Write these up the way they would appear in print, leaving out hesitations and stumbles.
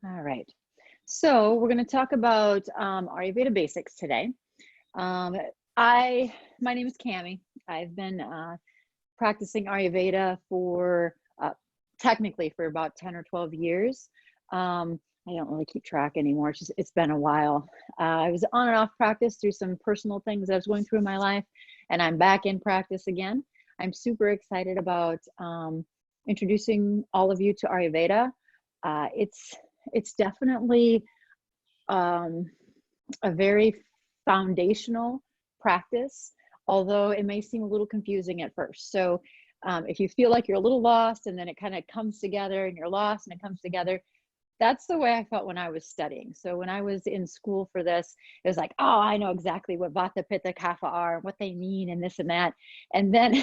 All right. So we're going to talk about Ayurveda basics today. Um, my name is Cami. I've been practicing Ayurveda for technically for about 10 or 12 years. I don't really keep track anymore. It's been a while. I was on and off practice through some personal things that I was going through in my life, and I'm back in practice again. I'm super excited about introducing all of you to Ayurveda. It's definitely um, a very foundational practice, although it may seem a little confusing at first. So if you feel like you're a little lost and then it kind of comes together and you're lost and it comes together, that's the way I felt when I was studying. So when I was in school for this, it was like, oh, I know exactly what Vata, Pitta, Kapha are, and what they mean, and this and that. And then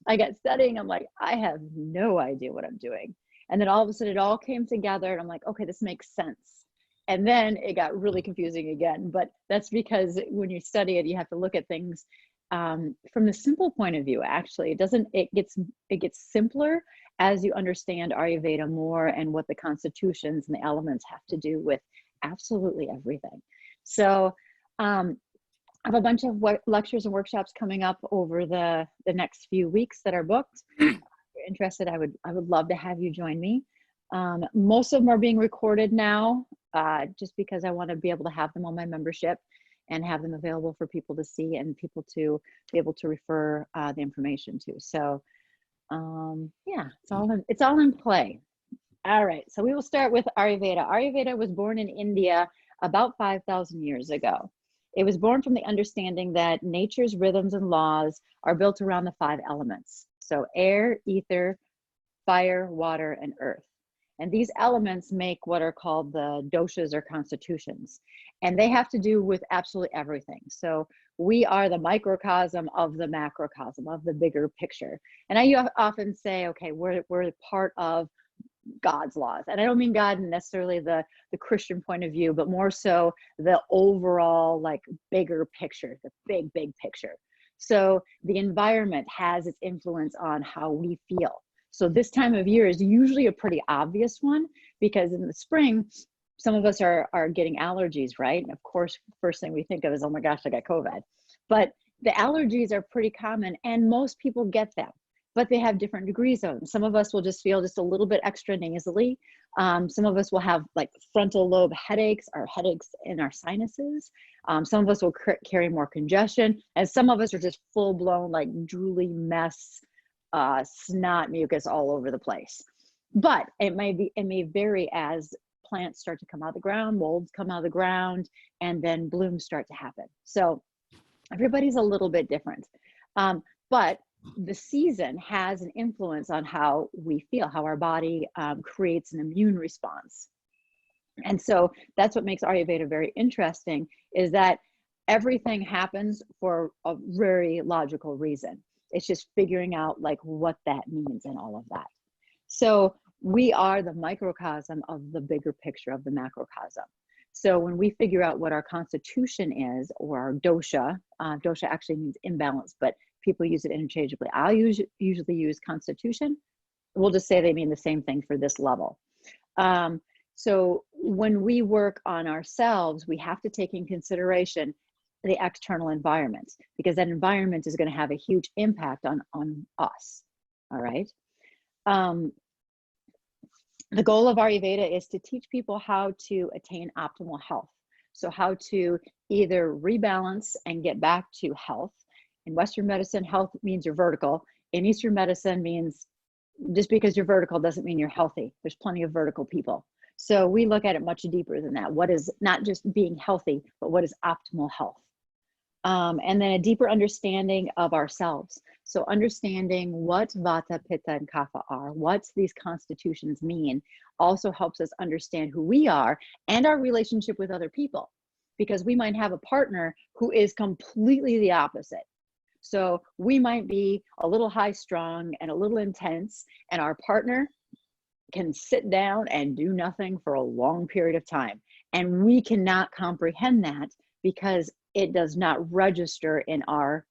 I got studying. I'm like, I have no idea what I'm doing. And then all of a sudden, it all came together, and I'm like, okay, this makes sense. And then it got really confusing again. But that's because when you study it, you have to look at things from the simple point of view. Actually, it gets simpler as you understand Ayurveda more and what the constitutions and the elements have to do with absolutely everything. So I have a bunch of lectures and workshops coming up over the next few weeks that are booked. If you're interested, I would love to have you join me. Most of them are being recorded now, just because I want to be able to have them on my membership and have them available for people to see and people to be able to refer the information to. So yeah, it's all in play. All right, so we will start with Ayurveda. Ayurveda was born in India about 5,000 years ago. It was born from the understanding that nature's rhythms and laws are built around the five elements. So air, ether, fire, water, and earth. And these elements make what are called the doshas or constitutions. And they have to do with absolutely everything. So we are the microcosm of the macrocosm, of the bigger picture. And I often say, okay, we're part of God's laws. And I don't mean God in necessarily the Christian point of view, but more so the overall, like, bigger picture, the big picture. So the environment has its influence on how we feel. So this time of year is usually a pretty obvious one, because in the spring, some of us are getting allergies, right? And of course, first thing we think of is, oh my gosh, I got COVID. But the allergies are pretty common and most people get them, but they have different degrees of them. Some of us will just feel just a little bit extra nasally. Some of us will have like frontal lobe headaches or headaches in our sinuses. Some of us will carry more congestion, and some of us are just full blown like drooly mess, snot mucus all over the place. But it may vary as plants start to come out of the ground, molds come out of the ground, and then blooms start to happen. So everybody's a little bit different. But the season has an influence on how we feel, how our body creates an immune response. And so that's what makes Ayurveda very interesting, is that everything happens for a very logical reason. It's just figuring out like what that means and all of that. So we are the microcosm of the bigger picture of the macrocosm. So when we figure out what our constitution is, or our dosha, dosha actually means imbalance, but people use it interchangeably. I'll usually use constitution. We'll just say they mean the same thing for this level. So when we work on ourselves, we have to take in consideration the external environment, because that environment is going to have a huge impact on us. All right. The goal of Ayurveda is to teach people how to attain optimal health. So how to either rebalance and get back to health. In Western medicine, health means you're vertical. In Eastern medicine means just because you're vertical doesn't mean you're healthy. There's plenty of vertical people. So we look at it much deeper than that. What is not just being healthy, but what is optimal health? And then a deeper understanding of ourselves. So understanding what Vata, Pitta, and Kapha are, what these constitutions mean, also helps us understand who we are and our relationship with other people. Because we might have a partner who is completely the opposite. So we might be a little high strung and a little intense, and our partner can sit down and do nothing for a long period of time. And we cannot comprehend that because it does not register in our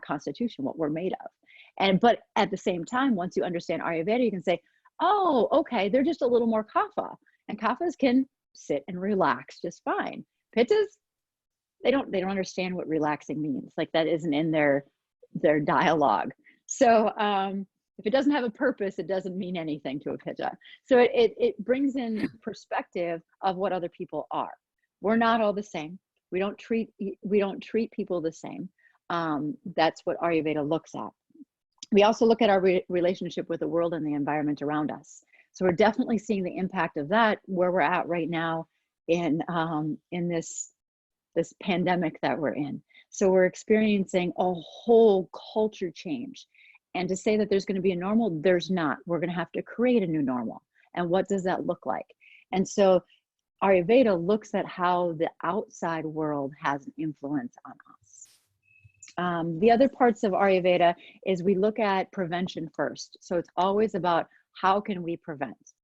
constitution, what we're made of. But at the same time, once you understand Ayurveda, you can say, oh, okay, they're just a little more kapha. And Kaphas can sit and relax just fine. Pittas, they don't understand what relaxing means. Like that isn't in their dialogue. So if it doesn't have a purpose, it doesn't mean anything to a pitta. So it brings in perspective of what other people are. We're not all the same. We don't treat people the same. That's what Ayurveda looks at. We also look at our relationship with the world and the environment around us. So we're definitely seeing the impact of that where we're at right now in this pandemic that we're in. So we're experiencing a whole culture change. And to say that there's going to be a normal, there's not. We're going to have to create a new normal. And what does that look like? And so Ayurveda looks at how the outside world has an influence on us. The other parts of Ayurveda is we look at prevention first. So it's always about how can we prevent?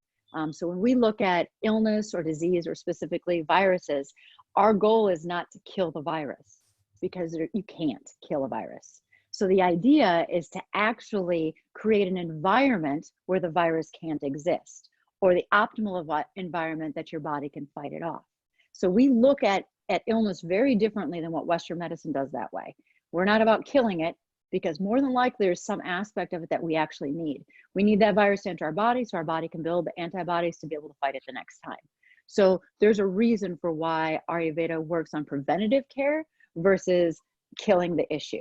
So when we look at illness or disease or specifically viruses, our goal is not to kill the virus because you can't kill a virus. So the idea is to actually create an environment where the virus can't exist, or the optimal environment that your body can fight it off. So we look at illness very differently than what Western medicine does that way. We're not about killing it, because more than likely there's some aspect of it that we actually need. We need that virus to enter our body so our body can build the antibodies to be able to fight it the next time. So there's a reason for why Ayurveda works on preventative care versus killing the issue.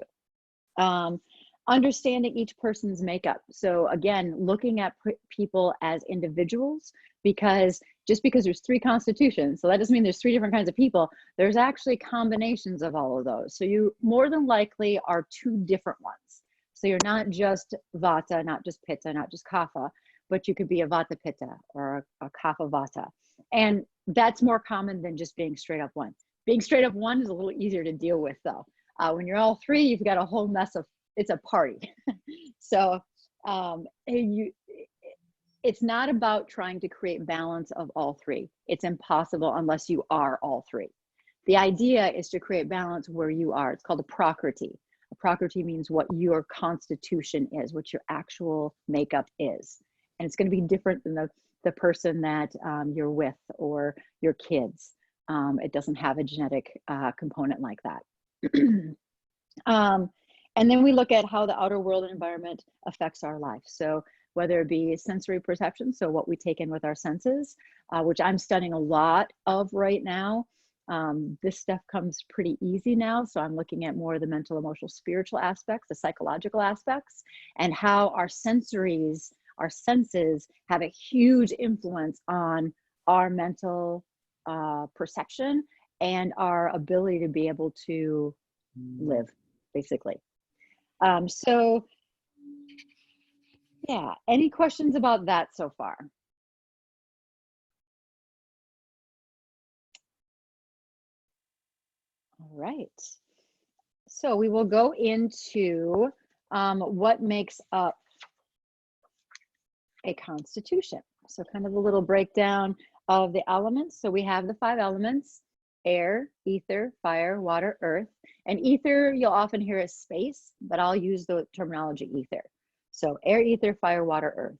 Understanding each person's makeup. So again, looking at people as individuals, because just because there's 3 constitutions, so that doesn't mean there's 3 different kinds of people. There's actually combinations of all of those. So you more than likely are 2 different ones. So you're not just Vata, not just Pitta, not just Kapha, but you could be a Vata Pitta or a Kapha Vata. And that's more common than just being straight up 1. Being straight up 1 is a little easier to deal with though. When you're all 3, you've got a whole mess of, it's a party. So it's not about trying to create balance of all 3. It's impossible unless you are all 3. The idea is to create balance where you are. It's called a prakriti. A prakriti means what your constitution is, what your actual makeup is. And it's going to be different than the person that you're with or your kids. It doesn't have a genetic component like that. And then we look at how the outer world and environment affects our life. So whether it be sensory perception, so what we take in with our senses, which I'm studying a lot of right now. This stuff comes pretty easy now. So I'm looking at more of the mental, emotional, spiritual aspects, the psychological aspects, and how our senses have a huge influence on our mental perception and our ability to be able to live, basically. So yeah, any questions about that so far? All right. So we will go into what makes up a constitution. So kind of a little breakdown of the elements. So we have the 5 elements: air, ether, fire, water, earth. And ether, you'll often hear as space, but I'll use the terminology ether. So air, ether, fire, water, earth.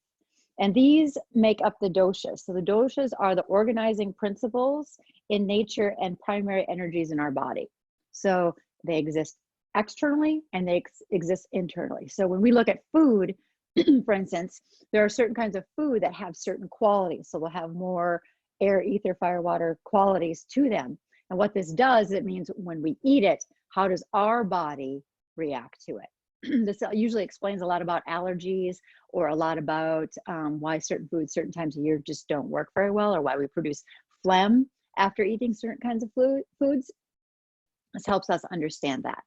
And these make up the doshas. So the doshas are the organizing principles in nature and primary energies in our body. So they exist externally and they exist internally. So when we look at food, for instance, there are certain kinds of food that have certain qualities. So they'll have more air, ether, fire, water qualities to them. And what this does, it means when we eat it, how does our body react to it? This usually explains a lot about allergies or a lot about why certain foods, certain times of year just don't work very well, or why we produce phlegm after eating certain kinds of foods. This helps us understand that.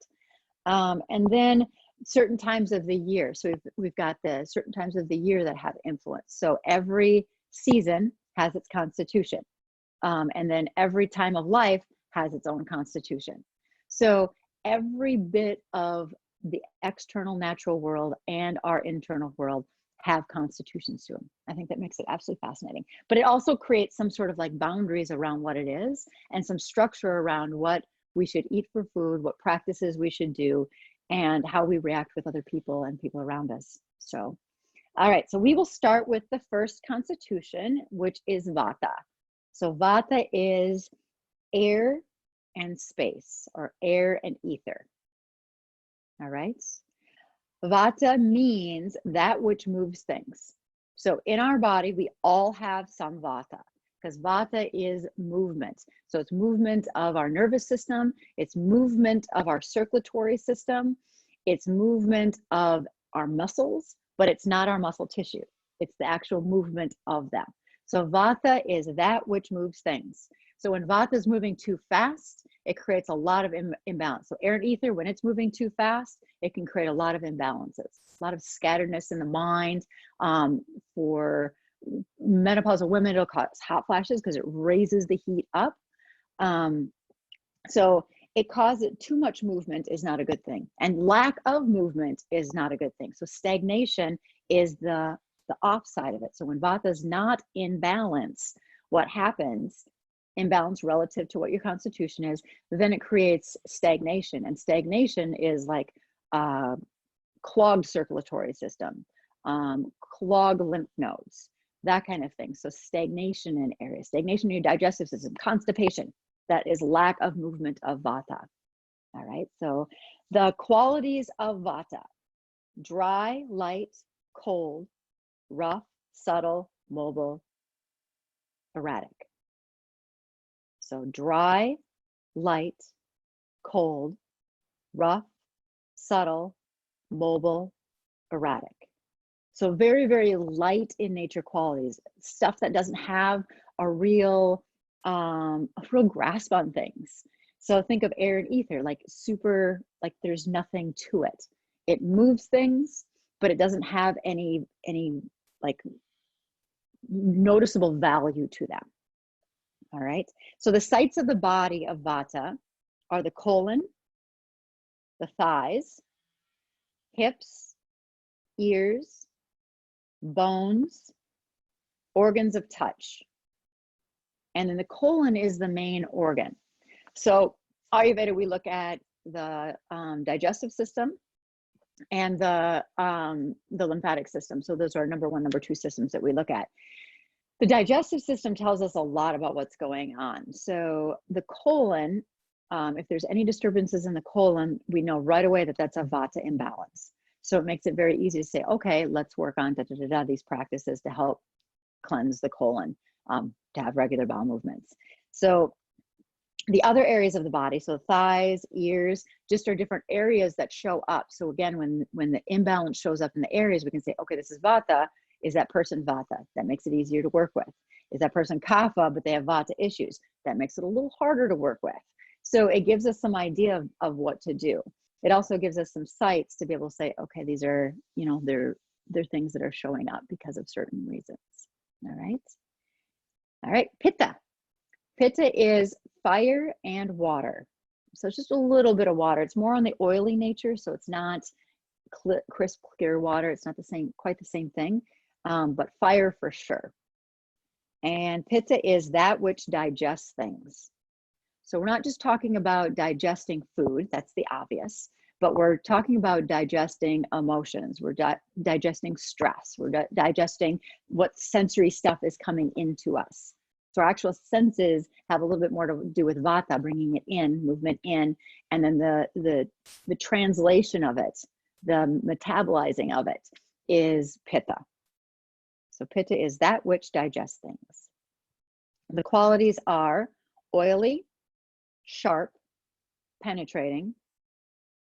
And then certain times of the year. So we've got the certain times of the year that have influence. So every season has its constitution. And then every time of life has its own constitution. So every bit of the external natural world and our internal world have constitutions to them. I think that makes it absolutely fascinating. But it also creates some sort of like boundaries around what it is and some structure around what we should eat for food, what practices we should do, and how we react with other people and people around us. So, all right, so we will start with the first constitution, which is Vata. So vata is air and space, or air and ether. All right. Vata means that which moves things. So in our body, we all have some vata, because vata is movement. So it's movement of our nervous system, it's movement of our circulatory system, it's movement of our muscles, but it's not our muscle tissue. It's the actual movement of them. So vata is that which moves things. So when vata is moving too fast, it creates a lot of imbalance. So air and ether, when it's moving too fast, it can create a lot of imbalances, a lot of scatteredness in the mind. For menopausal women, it'll cause hot flashes because it raises the heat up. So it causes too much movement is not a good thing. And lack of movement is not a good thing. So stagnation is the offside of it. So when vata is not in balance, what happens, imbalance relative to what your constitution is, then it creates stagnation. And stagnation is like clogged circulatory system, clogged lymph nodes, that kind of thing. So stagnation in areas, stagnation in your digestive system, constipation, that is lack of movement of vata. All right, so the qualities of vata: dry, light, cold, rough, subtle, mobile, erratic. So dry, light, cold, rough, subtle, mobile, erratic. So very, very light in nature qualities, stuff that doesn't have a real grasp on things. So think of air and ether, like super, like there's nothing to it. It moves things, but it doesn't have any like noticeable value to them. All right. So the sites of the body of vata are the colon, the thighs, hips, ears, bones, organs of touch. And then the colon is the main organ. So Ayurveda, we look at the digestive system and the lymphatic system. So those are number one, number two systems that we look at. The digestive system tells us a lot about what's going on. So the colon, if there's any disturbances in the colon, we know right away that that's a vata imbalance. So it makes it very easy to say, okay, let's work on these practices to help cleanse the colon, to have regular bowel movements. So the other areas of the body, so thighs, ears, just are different areas that show up. So again, when the imbalance shows up in the areas, we can say, okay, this is vata. Is that person vata? That makes it easier to work with. Is that person kapha, but they have vata issues? That makes it a little harder to work with. So it gives us some idea of what to do. It also gives us some sites to be able to say, okay, these are, they're things that are showing up because of certain reasons. All right. All right, pitta. Pitta is fire and water. So it's just a little bit of water. It's more on the oily nature, so it's not crisp, clear water. It's not quite the same thing, but fire for sure. And pitta is that which digests things. So we're not just talking about digesting food, that's the obvious, but we're talking about digesting emotions. We're digesting stress. We're digesting what sensory stuff is coming into us. So our actual senses have a little bit more to do with vata, bringing it in, movement in, and then the translation of it, the metabolizing of it is pitta. So pitta is that which digests things. The qualities are oily, sharp, penetrating,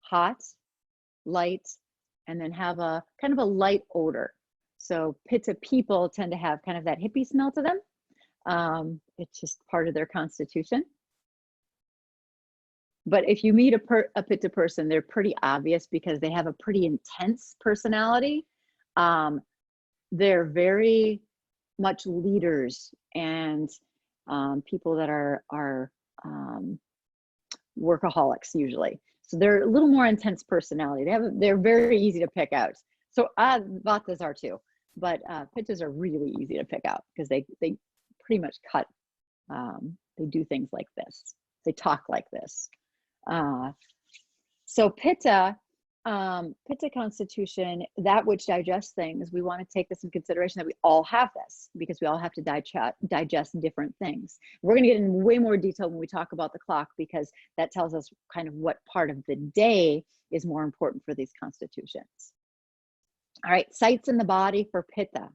hot, light, and then have a kind of a light odor. So pitta people tend to have kind of that hippie smell to them. It's just part of their constitution. But if you meet a pitta person, they're pretty obvious because they have a pretty intense personality. They're very much leaders and people that are workaholics usually. So they're a little more intense personality. They're very easy to pick out. So vatas are too, but pittas are really easy to pick out because they pretty much cut. They do things like this. They talk like this. So pitta Pitta constitution, that which digests things, we want to take this in consideration that we all have this because we all have to digest different things. We're going to get in way more detail when we talk about the clock because that tells us kind of what part of the day is more important for these constitutions. All right, sites in the body for Pitta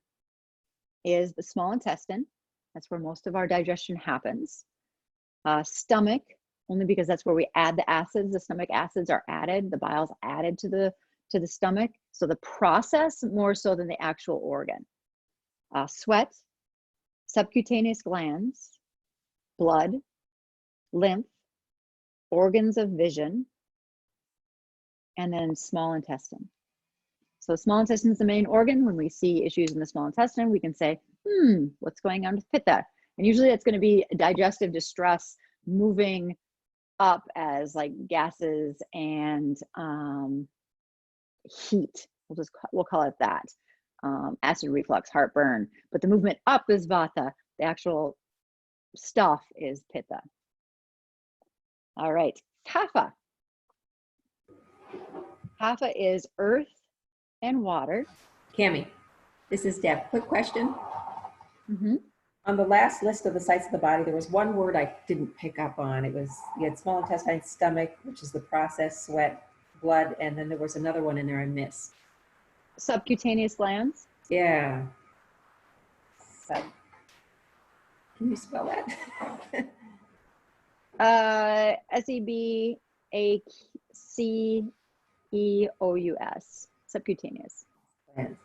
is the small intestine. That's where most of our digestion happens. Stomach, only because that's where we add the acids. The stomach acids are added, the bile's added to the stomach. So the process more so than the actual organ. Sweat, subcutaneous glands, blood, lymph, organs of vision, and then small intestine. So small intestine is the main organ. When we see issues in the small intestine, we can say, what's going on with Pitta? And usually it's going to be digestive distress moving up as like gases and heat. We'll call it that. Acid reflux, heartburn. But the movement up is Vata. The actual stuff is Pitta. All right, Kapha. Kapha is earth and water. Cami, this is Deb. Quick question. Mm-hmm. On the last list of the sites of the body, there was one word I didn't pick up on. You had small intestine, stomach, which is the process, sweat, blood, and then there was another one in there I missed. Subcutaneous glands. Yeah. Can you spell that? SEBACEOUS. Subcutaneous.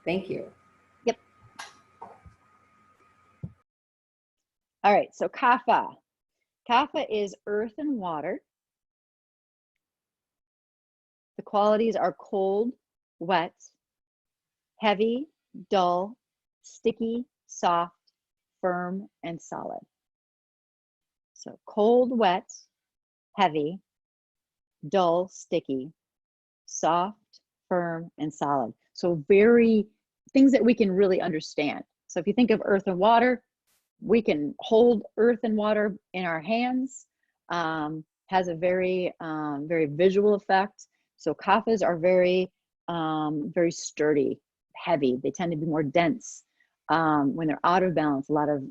Thank you. Yep. All right, so Kapha. Kapha is earth and water. The qualities are cold, wet, heavy, dull, sticky, soft, firm, and solid. So cold, wet, heavy, dull, sticky, soft, firm, and solid. So things that we can really understand. So if you think of earth and water, we can hold earth and water in our hands. Has a very visual effect. So kaphas are very sturdy, heavy. They tend to be more dense. When they're out of balance, a lot of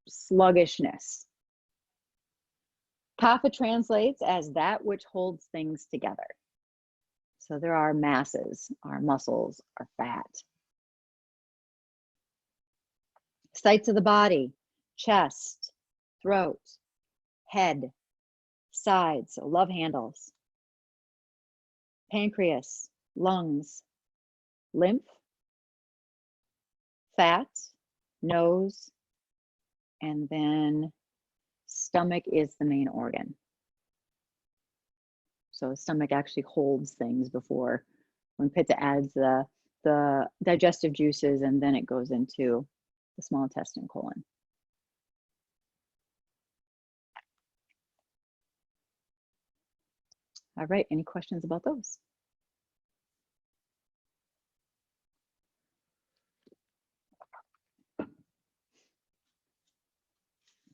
sluggishness. Kapha translates as that which holds things together. So there are masses, our muscles, our fat. Sites of the body, chest, throat, head, sides, so love handles, pancreas, lungs, lymph, fat, nose, and then stomach is the main organ. So the stomach actually holds things before, when Pitta adds the digestive juices, and then it goes into the small intestine, colon. All right, any questions about those?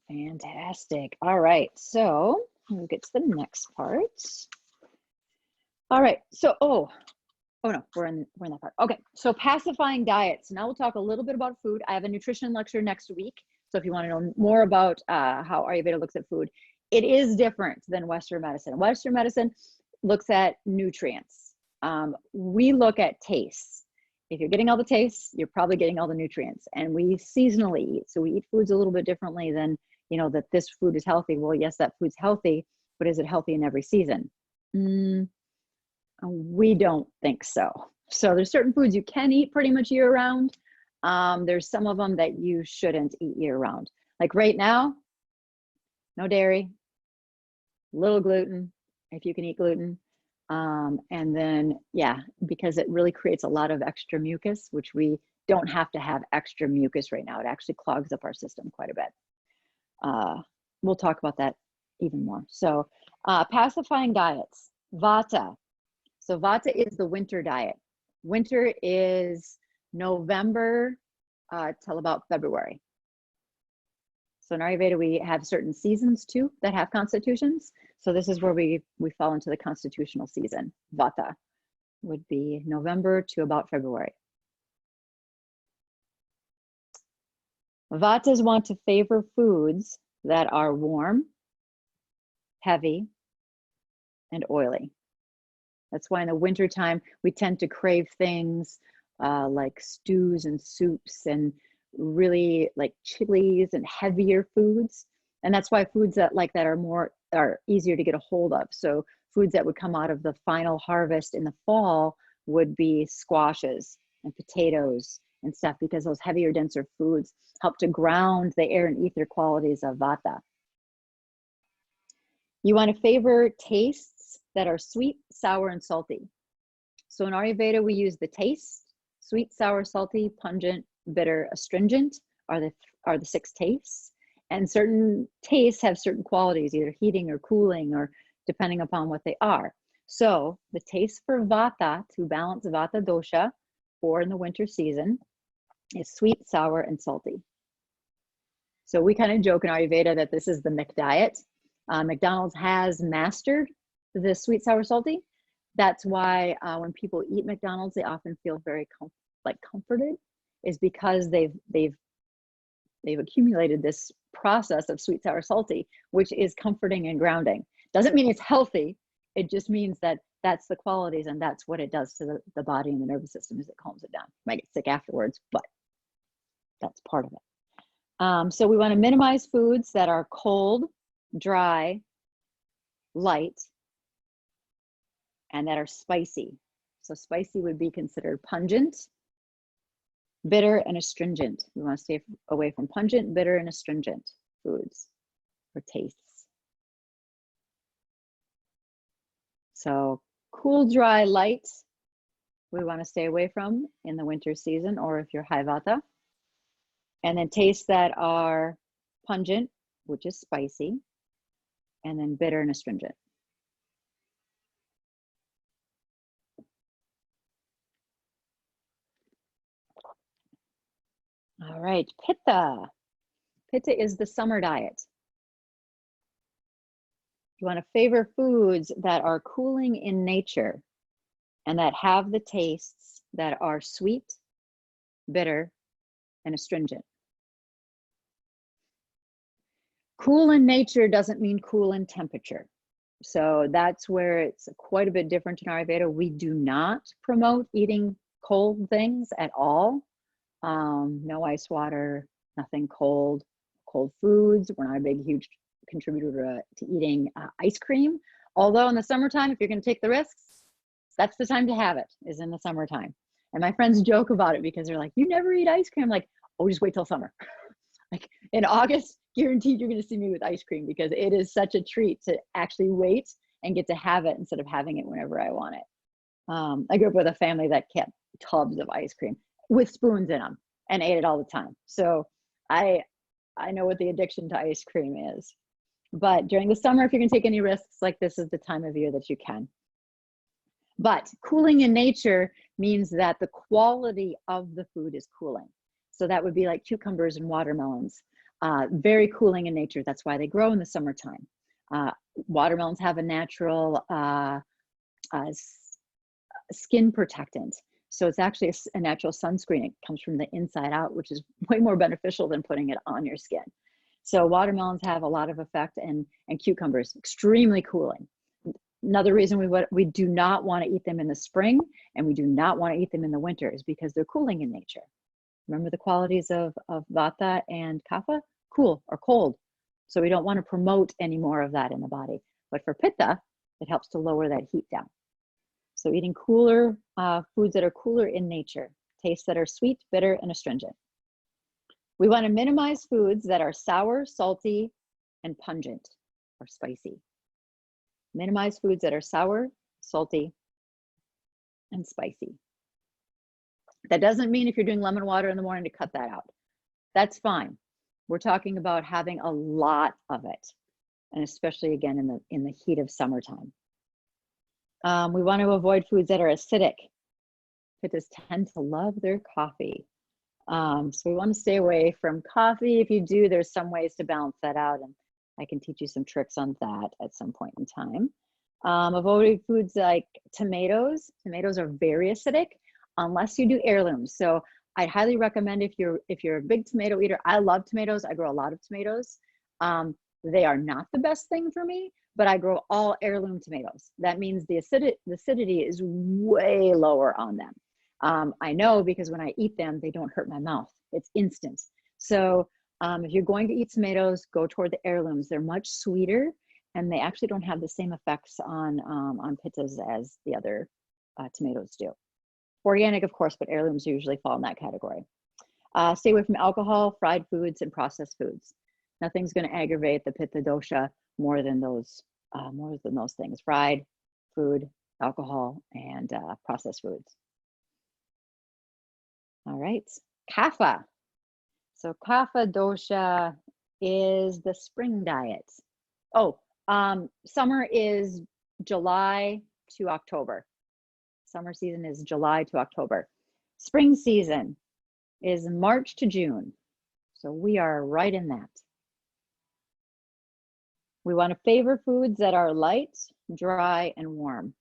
Fantastic. All right, so we'll get to the next part. All right, so oh no, we're in that part. Okay, so pacifying diets. Now we'll talk a little bit about food. I have a nutrition lecture next week. So if you want to know more about how Ayurveda looks at food, it is different than Western medicine. Western medicine looks at nutrients. We look at tastes. If you're getting all the tastes, you're probably getting all the nutrients. And we seasonally eat. So we eat foods a little bit differently than, that this food is healthy. Well, yes, that food's healthy, but is it healthy in every season? We don't think so. So there's certain foods you can eat pretty much year round. There's some of them that you shouldn't eat year round. Like right now, no dairy, little gluten, if you can eat gluten. And then, yeah, because it really creates a lot of extra mucus, which we don't have to have extra mucus right now. It actually clogs up our system quite a bit. We'll talk about that even more. So pacifying diets, Vata. So Vata is the winter diet. Winter is November till about February. So in Ayurveda, we have certain seasons too that have constitutions. So this is where we fall into the constitutional season, Vata. would be November to about February. Vatas want to favor foods that are warm, heavy, and oily. That's why in the wintertime, we tend to crave things like stews and soups and really like chilies and heavier foods. And that's why foods that like that are easier to get a hold of. So foods that would come out of the final harvest in the fall would be squashes and potatoes and stuff, because those heavier, denser foods help to ground the air and ether qualities of vata. You want to favor tastes that are sweet, sour, and salty. So in Ayurveda, we use the taste: sweet, sour, salty, pungent, bitter, astringent are the 6 tastes. And certain tastes have certain qualities, either heating or cooling, or depending upon what they are. So the taste for vata, to balance vata dosha, or in the winter season, is sweet, sour, and salty. So we kind of joke in Ayurveda that this is the McDiet. McDonald's has mastered the sweet, sour, salty. That's why when people eat McDonald's, they often feel very comforted, is because they've accumulated this process of sweet, sour, salty, which is comforting and grounding. Doesn't mean it's healthy. It just means that that's the qualities, and that's what it does to the body and the nervous system, is it calms it down. You might get sick afterwards, but that's part of it. So we want to minimize foods that are cold, dry, light, and that are spicy. So spicy would be considered pungent, bitter, and astringent. We want to stay away from pungent, bitter, and astringent foods or tastes. So cool, dry, light, we want to stay away from in the winter season, or if you're high vata. And then tastes that are pungent, which is spicy, and then bitter and astringent. All right, pitta. Pitta is the summer diet. You want to favor foods that are cooling in nature and that have the tastes that are sweet, bitter, and astringent. Cool in nature doesn't mean cool in temperature. So that's where it's quite a bit different in Ayurveda. We do not promote eating cold things at all. No ice water, nothing cold, cold foods. We're not a big, huge contributor to eating ice cream. Although in the summertime, if you're going to take the risks, that's the time to have it, is in the summertime. And my friends joke about it because they're like, you never eat ice cream. I'm like, oh, just wait till summer. Like in August, guaranteed you're going to see me with ice cream, because it is such a treat to actually wait and get to have it instead of having it whenever I want it. I grew up with a family that kept tubs of ice cream with spoons in them and ate it all the time. So I know what the addiction to ice cream is. But during the summer, if you're going to take any risks, like this is the time of year that you can. But cooling in nature means that the quality of the food is cooling. So that would be like cucumbers and watermelons, very cooling in nature. That's why they grow in the summertime. Watermelons have a natural skin protectant. So it's actually a natural sunscreen. It comes from the inside out, which is way more beneficial than putting it on your skin. So watermelons have a lot of effect, and cucumbers, extremely cooling. Another reason we do not want to eat them in the spring, and we do not want to eat them in the winter, is because they're cooling in nature. Remember the qualities of vata and kapha? Cool or cold. So we don't want to promote any more of that in the body. But for pitta, it helps to lower that heat down. So eating cooler foods that are cooler in nature, tastes that are sweet, bitter, and astringent. We want to minimize foods that are sour, salty, and pungent or spicy. Minimize foods that are sour, salty, and spicy. That doesn't mean if you're doing lemon water in the morning to cut that out. That's fine. We're talking about having a lot of it, and especially again in the heat of summertime. We want to avoid foods that are acidic. Pittas tend to love their coffee. So we want to stay away from coffee. If you do, there's some ways to balance that out, and I can teach you some tricks on that at some point in time. Avoid foods like tomatoes. Tomatoes are very acidic unless you do heirlooms. So I'd highly recommend if you're a big tomato eater. I love tomatoes. I grow a lot of tomatoes. They are not the best thing for me, but I grow all heirloom tomatoes. That means the acidity is way lower on them. I know because when I eat them, they don't hurt my mouth. It's instant. So if you're going to eat tomatoes, go toward the heirlooms. They're much sweeter, and they actually don't have the same effects on pittas as the other tomatoes do. Organic, of course, but heirlooms usually fall in that category. Stay away from alcohol, fried foods, and processed foods. Nothing's going to aggravate the pitta dosha more than those things: fried food, alcohol, and processed foods. All right, kapha. So kapha dosha is the spring diet. Oh, summer is July to October. Summer season is July to October. Spring season is March to June. So we are right in that. We want to favor foods that are light, dry, and warm.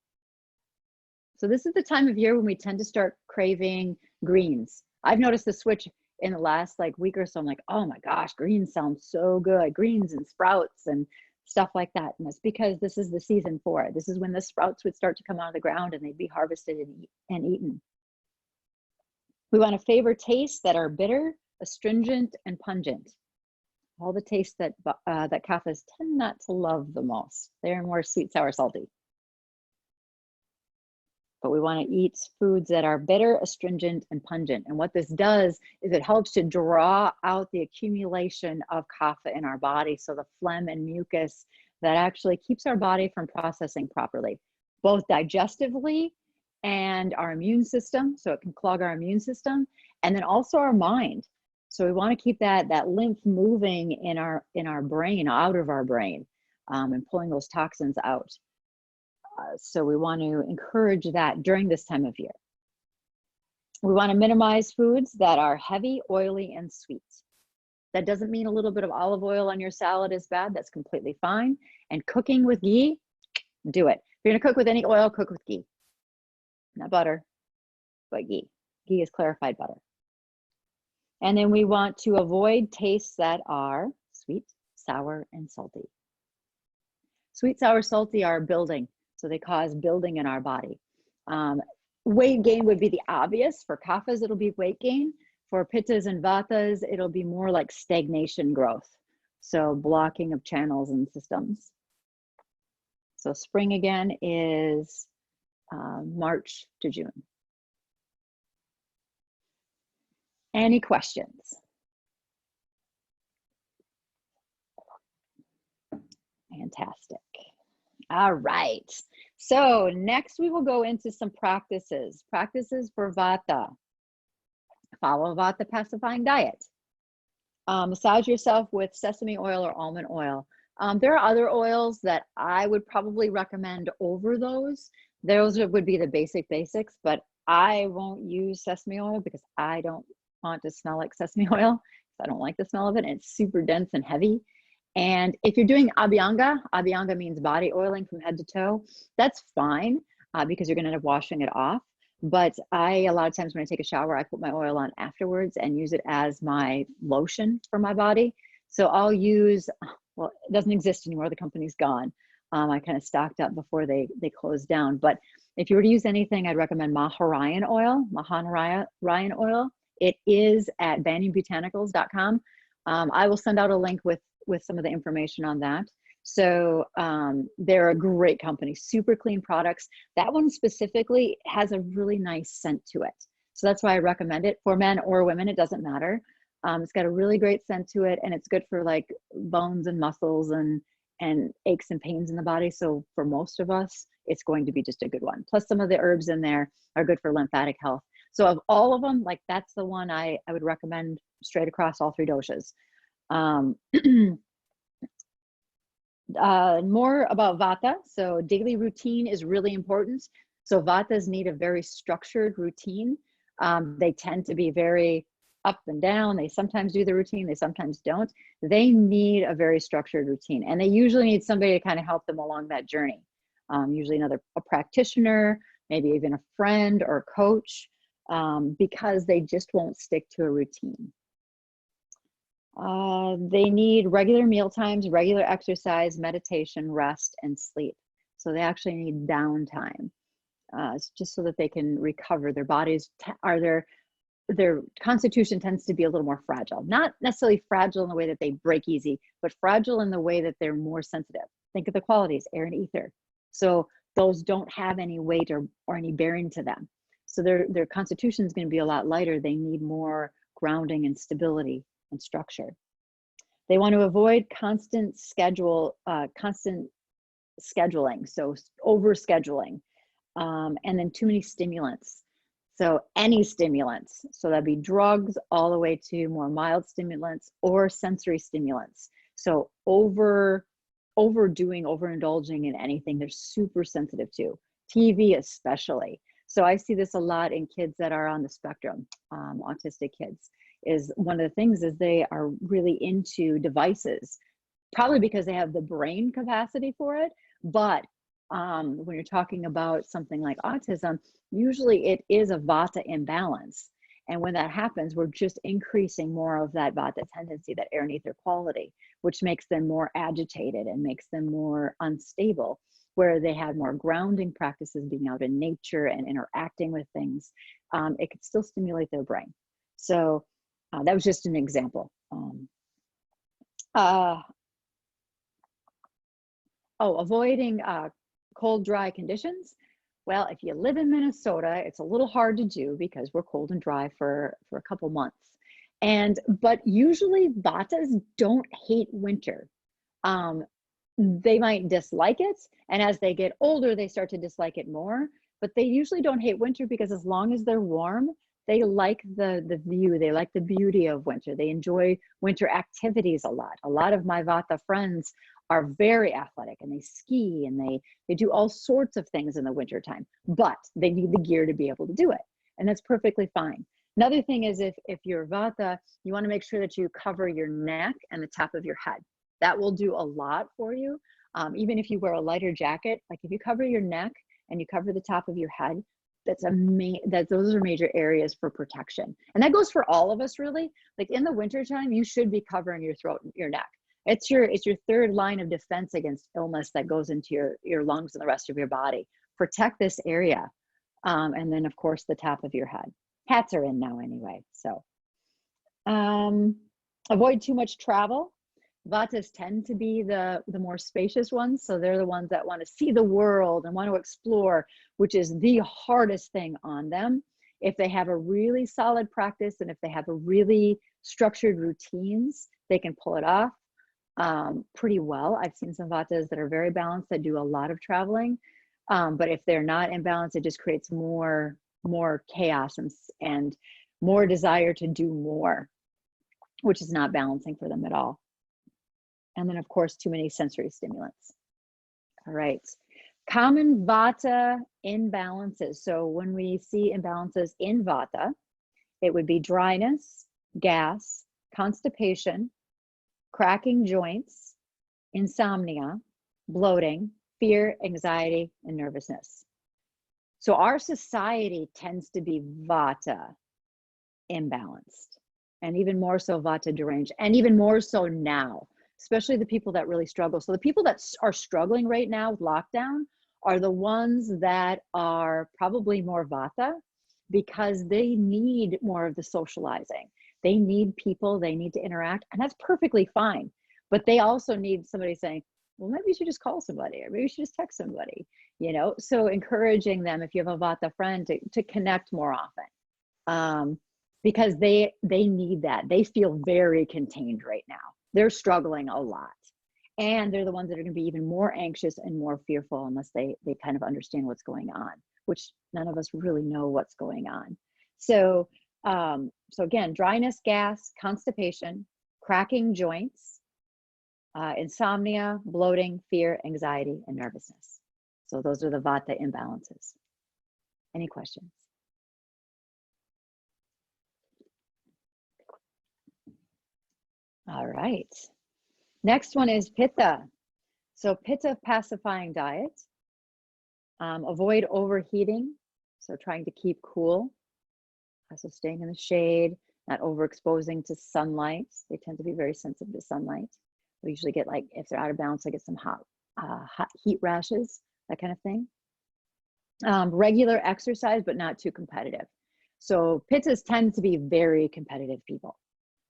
So this is the time of year when we tend to start craving greens. I've noticed the switch in the last week or so. I'm like, oh my gosh, greens sound so good. Greens and sprouts and stuff like that. And that's because this is the season for it. This is when the sprouts would start to come out of the ground and they'd be harvested and eaten. We want to favor tastes that are bitter, astringent, and pungent. All the tastes that kaphas tend not to love the most. They're more sweet, sour, salty. But we want to eat foods that are bitter, astringent, and pungent. And what this does is it helps to draw out the accumulation of kapha in our body. So the phlegm and mucus that actually keeps our body from processing properly, both digestively and our immune system. So it can clog our immune system, and then also our mind. So we want to keep that lymph moving in our brain, out of our brain, and pulling those toxins out. So we want to encourage that during this time of year. We want to minimize foods that are heavy, oily, and sweet. That doesn't mean a little bit of olive oil on your salad is bad. That's completely fine. And cooking with ghee, do it. If you're going to cook with any oil, cook with ghee. Not butter, but ghee. Ghee is clarified butter. And then we want to avoid tastes that are sweet, sour, and salty. Sweet, sour, salty are building. So they cause building in our body. Weight gain would be the obvious. For kaphas, it'll be weight gain. For pittas and vatas, it'll be more like stagnation growth. So blocking of channels and systems. So spring again is March to June. Any questions? Fantastic. All right. So next we will go into some practices. Practices for vata. Follow a vata pacifying diet. Massage yourself with sesame oil or almond oil. There are other oils that I would probably recommend over those. Those would be the basics, but I won't use sesame oil because I don't want to smell like sesame oil. I don't like the smell of it, and it's super dense and heavy. And if you're doing abhyanga means body oiling from head to toe, that's fine because you're going to end up washing it off. But a lot of times when I take a shower, I put my oil on afterwards and use it as my lotion for my body. So I'll use, well, it doesn't exist anymore. The company's gone. I kind of stocked up before they closed down. But if you were to use anything, I'd recommend Maharayan oil. It is at banyanbotanicals.com. I will send out a link with some of the information on that. So they're a great company, super clean products. That one specifically has a really nice scent to it. So that's why I recommend it for men or women, it doesn't matter. It's got a really great scent to it, and it's good for like bones and muscles and aches and pains in the body. So for most of us, it's going to be just a good one. Plus some of the herbs in there are good for lymphatic health. So of all of them, like that's the one I would recommend straight across all three doshas. More about vata. So daily routine is really important. So vatas need a very structured routine. They tend to be very up and down. They sometimes do the routine, they sometimes don't. They need a very structured routine, and they usually need somebody to kind of help them along that journey. usually a practitioner, maybe even a friend or coach, because they just won't stick to a routine. They need regular meal times, regular exercise, meditation, rest, and sleep. So they actually need downtime, just so that they can recover. Their bodies their constitution tends to be a little more fragile. Not necessarily fragile in the way that they break easy, but fragile in the way that they're more sensitive. Think of the qualities, air and ether. So those don't have any weight or any bearing to them. So their constitution is going to be a lot lighter. They need more grounding and stability and structure. They want to avoid constant scheduling, so overscheduling, and then too many stimulants. So any stimulants, so that'd be drugs all the way to more mild stimulants or sensory stimulants. So overdoing, overindulging in anything they're super sensitive to, TV especially. So I see this a lot in kids that are on the spectrum, autistic kids. Is one of the things is they are really into devices, probably because they have the brain capacity for it. But when you're talking about something like autism, usually it is a vata imbalance. And when that happens, we're just increasing more of that vata tendency, that air and ether quality, which makes them more agitated and makes them more unstable. Where they had more grounding practices, being out in nature and interacting with things, it could still stimulate their brain. So that was just an example. Avoiding cold, dry conditions. Well, if you live in Minnesota, it's a little hard to do because we're cold and dry for a couple months. But usually vatas don't hate winter. They might dislike it, and as they get older, they start to dislike it more, but they usually don't hate winter because as long as they're warm, they like the view, they like the beauty of winter. They enjoy winter activities a lot. A lot of my vata friends are very athletic and they ski and they do all sorts of things in the wintertime, but they need the gear to be able to do it. And that's perfectly fine. Another thing is if you're vata, you want to make sure that you cover your neck and the top of your head. That will do a lot for you. Even if you wear a lighter jacket, like if you cover your neck and you cover the top of your head, those are major areas for protection. And that goes for all of us really. Like in the wintertime, you should be covering your throat and your neck. It's your third line of defense against illness that goes into your lungs and the rest of your body. Protect this area. And then of course the top of your head. Hats are in now anyway. So avoid too much travel. Vatas tend to be the more spacious ones. So they're the ones that want to see the world and want to explore, which is the hardest thing on them. If they have a really solid practice and if they have a really structured routines, they can pull it off pretty well. I've seen some vatas that are very balanced that do a lot of traveling. But if they're not in balance, it just creates more chaos and more desire to do more, which is not balancing for them at all. And then of course, too many sensory stimulants. All right, common vata imbalances. So when we see imbalances in vata, it would be dryness, gas, constipation, cracking joints, insomnia, bloating, fear, anxiety, and nervousness. So our society tends to be vata imbalanced, and even more so vata deranged, and even more so now, especially the people that really struggle. So the people that are struggling right now with lockdown are the ones that are probably more vata because they need more of the socializing. They need people, they need to interact, and that's perfectly fine. But they also need somebody saying, well, maybe you should just call somebody, or maybe you should just text somebody, you know? So encouraging them, if you have a vata friend, to connect more often, because they need that. They feel very contained right now. They're struggling a lot. And they're the ones that are going to be even more anxious and more fearful unless they kind of understand what's going on, which none of us really know what's going on. So, so again, dryness, gas, constipation, cracking joints, insomnia, bloating, fear, anxiety, and nervousness. So those are the vata imbalances. Any questions? All right. Next one is pitta. So pitta pacifying diet. Avoid overheating, so trying to keep cool. So staying in the shade, not overexposing to sunlight. They tend to be very sensitive to sunlight. We usually get, like, if they're out of balance, I get some hot heat rashes, that kind of thing. Regular exercise, but not too competitive. So pittas tend to be very competitive people.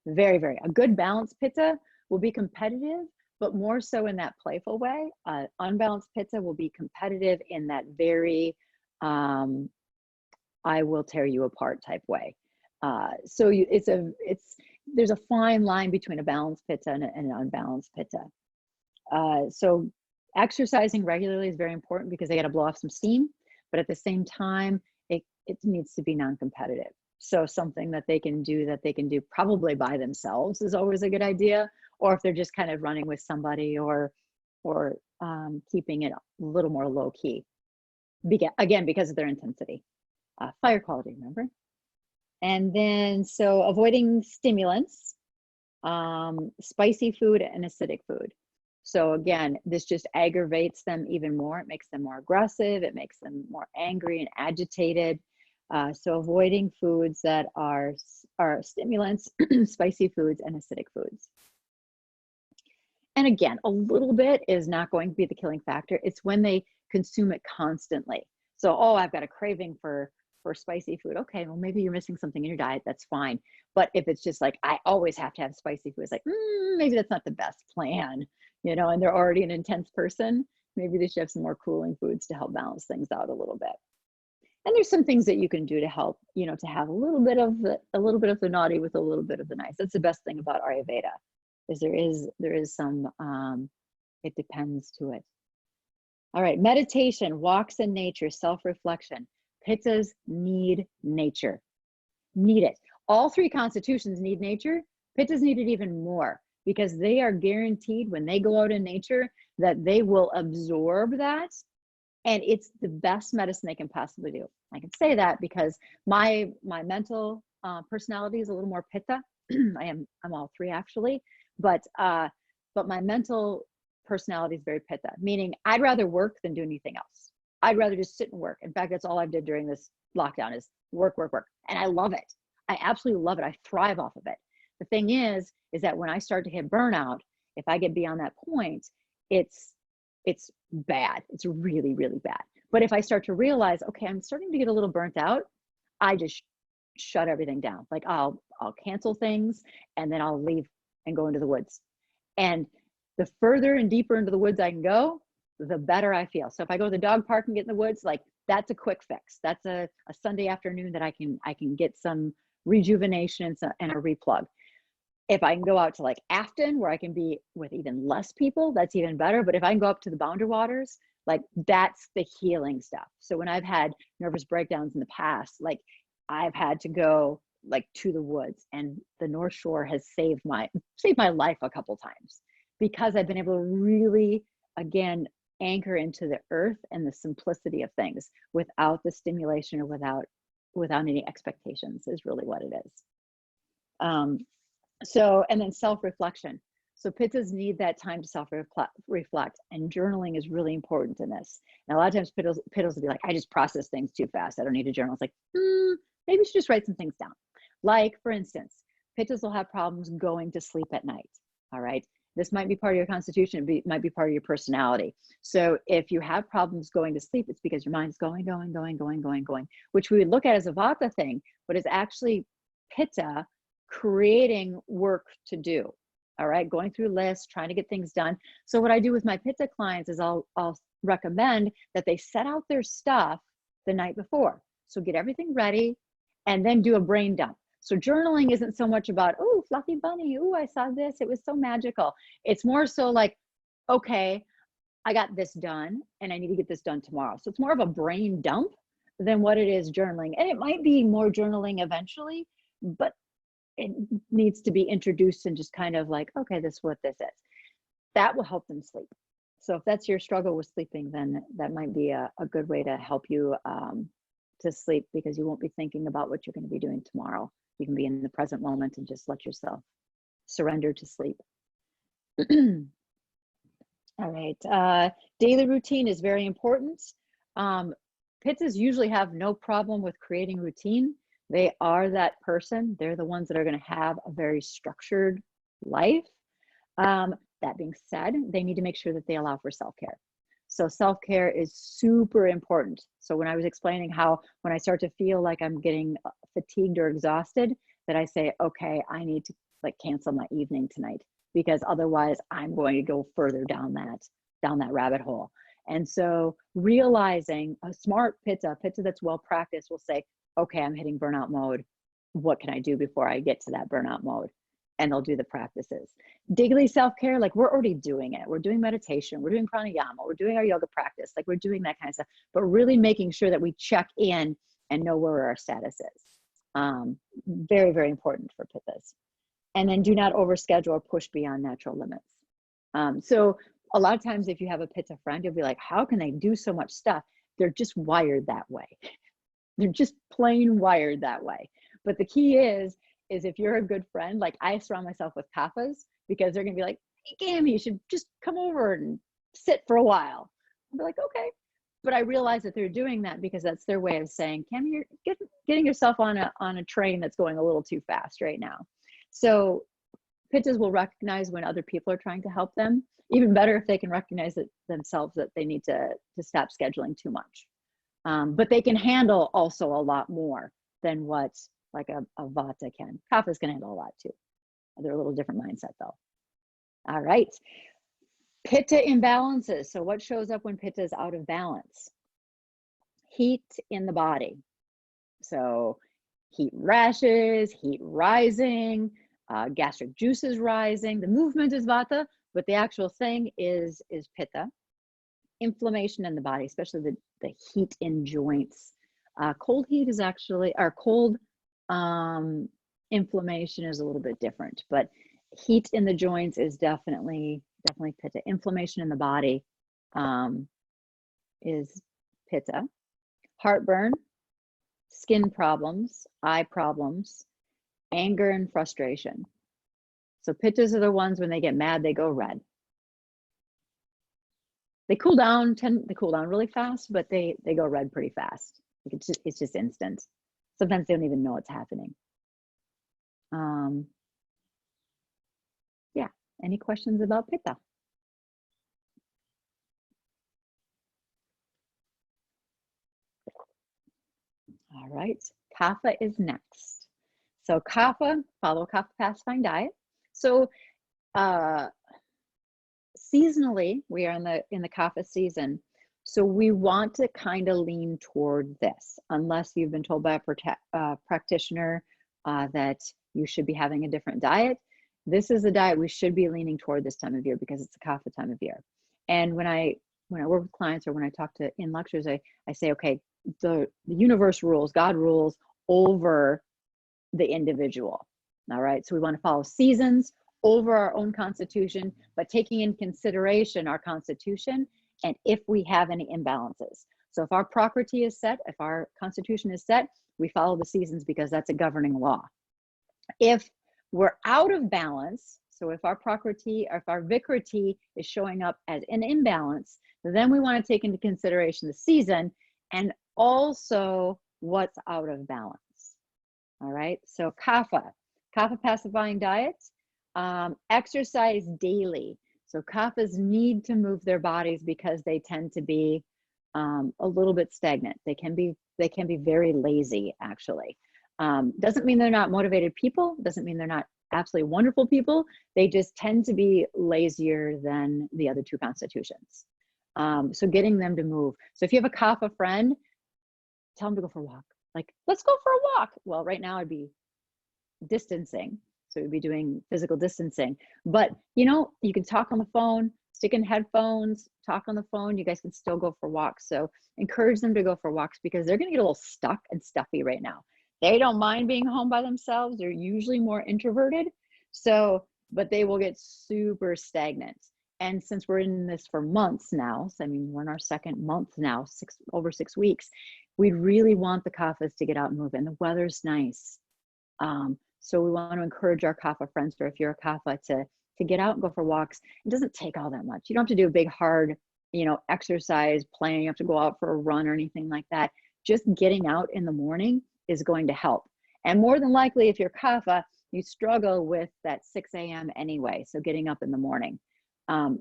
Very, very. A good balanced pitta will be competitive, but more so in that playful way. Unbalanced pitta will be competitive in that very, I will tear you apart type way. So there's a fine line between a balanced pitta and an unbalanced pitta. So exercising regularly is very important because they got to blow off some steam, but at the same time, it needs to be non-competitive. So something that they can do probably by themselves is always a good idea, or if they're just kind of running with somebody, or keeping it a little more low key. Again, because of their intensity. Fire quality, remember? And then, so avoiding stimulants, spicy food and acidic food. So again, this just aggravates them even more. It makes them more aggressive. It makes them more angry and agitated. So avoiding foods that are stimulants, spicy foods, and acidic foods. And again, a little bit is not going to be the killing factor. It's when they consume it constantly. So, oh, I've got a craving for spicy food. Okay, well, maybe you're missing something in your diet. That's fine. But if it's just like, I always have to have spicy food, it's like, maybe that's not the best plan, and they're already an intense person. Maybe they should have some more cooling foods to help balance things out a little bit. And there's some things that you can do to help, to have a little bit of the naughty with a little bit of the nice. That's the best thing about Ayurveda, is there is some, it depends to it. All right, meditation, walks in nature, self-reflection. Pittas need nature, need it. All three constitutions need nature. Pittas need it even more, because they are guaranteed when they go out in nature that they will absorb that. And it's the best medicine they can possibly do. I can say that because my mental personality is a little more pitta. I'm all three actually, but my mental personality is very pitta, meaning I'd rather work than do anything else. I'd rather just sit and work. In fact, that's all I did during this lockdown, is work, work, work. And I love it. I absolutely love it. I thrive off of it. The thing is that when I start to hit burnout, if I get beyond that point, it's bad. It's really, really bad. But if I start to realize, okay, I'm starting to get a little burnt out, I just shut everything down. Like I'll cancel things, and then I'll leave and go into the woods. And the further and deeper into the woods I can go, the better I feel. So if I go to the dog park and get in the woods, like that's a quick fix. That's a Sunday afternoon that I can get some rejuvenation and a replug. If I can go out to like Afton, where I can be with even less people, that's even better. But if I can go up to the Boundary Waters, like that's the healing stuff. So when I've had nervous breakdowns in the past, like I've had to go like to the woods, and the North Shore has saved my life a couple times, because I've been able to really, again, anchor into the earth and the simplicity of things without the stimulation, or without any expectations, is really what it is. So, and then self-reflection. So pittas need that time to self-reflect, and journaling is really important in this. And a lot of times pittas will be like, I just process things too fast. I don't need a journal. It's like, maybe you should just write some things down. Like, for instance, pittas will have problems going to sleep at night. All right. This might be part of your constitution. It might be part of your personality. So if you have problems going to sleep, it's because your mind's going, which we would look at as a vata thing, but it's actually pitta creating work to do. All right, going through lists, trying to get things done. So what I do with my pitta clients is I'll recommend that they set out their stuff the night before. So get everything ready, and then do a brain dump. So journaling isn't so much about, oh, fluffy bunny, oh, I saw this, it was so magical. It's more so like, okay, I got this done, and I need to get this done tomorrow. So it's more of a brain dump than what it is journaling. And it might be more journaling eventually, but it needs to be introduced and just kind of like, okay, this is what this is. That will help them sleep. So if that's your struggle with sleeping, then that might be a good way to help you to sleep, because you won't be thinking about what you're going to be doing tomorrow. You can be in the present moment and just let yourself surrender to sleep. All right. Daily routine is very important. Um, Pittas usually have no problem with creating routine. They are that person. They're the ones that are going to have a very structured life. That being said, they need to make sure that they allow for self-care. So self-care is super important. So when I was explaining how when I start to feel like I'm getting fatigued or exhausted, that I say, okay, I need to like cancel my evening tonight, because otherwise I'm going to go further down that rabbit hole. And so realizing a smart pitta that's well practiced will say, okay, I'm hitting burnout mode. What can I do before I get to that burnout mode? And they'll do the practices. Daily self-care, like we're already doing it. We're doing meditation, we're doing pranayama, we're doing our yoga practice, like we're doing that kind of stuff, but really making sure that we check in and know where our status is. Very, very important for pittas. And then do not overschedule or push beyond natural limits. So a lot of times if you have a pitta friend, you'll be like, how can they do so much stuff? They're just wired that way. They're just plain wired that way. But the key is if you're a good friend, like I surround myself with kaphas, because they're gonna be like, hey, Gammy, you should just come over and sit for a while. I'll be like, okay. But I realize that they're doing that because that's their way of saying, Gammy, you're getting yourself on a train that's going a little too fast right now. So pittas will recognize when other people are trying to help them. Even better if they can recognize it themselves, that they need to stop scheduling too much. But they can handle also a lot more than what like a vata can. Kaphas can handle a lot too. They're a little different mindset though. All right. Pitta imbalances. So what shows up when pitta is out of balance? Heat in the body. So heat rashes, heat rising, gastric juices rising. The movement is vata, but the actual thing is pitta. Inflammation in the body, especially the heat in joints. Cold heat is actually, or cold inflammation is a little bit different, but heat in the joints is definitely pitta. Inflammation in the body is pitta. Heartburn, skin problems, eye problems, anger and frustration. So pittas are the ones when they get mad, they go red. They cool down really fast, but they go red pretty fast. Like it's just instant. Sometimes they don't even know it's happening. Yeah, any questions about pitta? All right, kapha is next. So kapha, follow kapha pacifying diet. So seasonally, we are in the kapha season. So we want to kind of lean toward this, unless you've been told by a practitioner that you should be having a different diet. This is a diet we should be leaning toward this time of year because it's a kapha time of year. And when I work with clients or when I talk to in lectures, I say, okay, the universe rules, God rules over the individual. All right, so we want to follow seasons over our own constitution, but taking in consideration our constitution and if we have any imbalances. So if our prakriti is set, if our constitution is set, we follow the seasons because that's a governing law. If we're out of balance, so if our prakriti or if our vikriti is showing up as an imbalance, then we want to take into consideration the season and also what's out of balance. All right, so kapha pacifying diet, exercise daily. So kaphas need to move their bodies because they tend to be a little bit stagnant. They can be very lazy, actually. Doesn't mean they're not motivated people, doesn't mean they're not absolutely wonderful people. They just tend to be lazier than the other two constitutions. So getting them to move. So if you have a kapha friend, tell them to go for a walk. Like, let's go for a walk. Well, right now I'd be distancing. So we'd be doing physical distancing. But, you know, you can talk on the phone, stick in headphones, talk on the phone. You guys can still go for walks. So encourage them to go for walks because they're going to get a little stuck and stuffy right now. They don't mind being home by themselves. They're usually more introverted. So, but they will get super stagnant. And since we're in this for months now, so I mean, we're in our second month now, over 6 weeks, we really want the kaphas to get out and move. And the weather's nice. So we want to encourage our kapha friends, or if you're a kapha, to get out and go for walks. It doesn't take all that much. You don't have to do a big, hard, exercise, planning, you have to go out for a run or anything like that, just getting out in the morning is going to help. And more than likely, if you're kapha, you struggle with that 6 a.m. anyway. So getting up in the morning.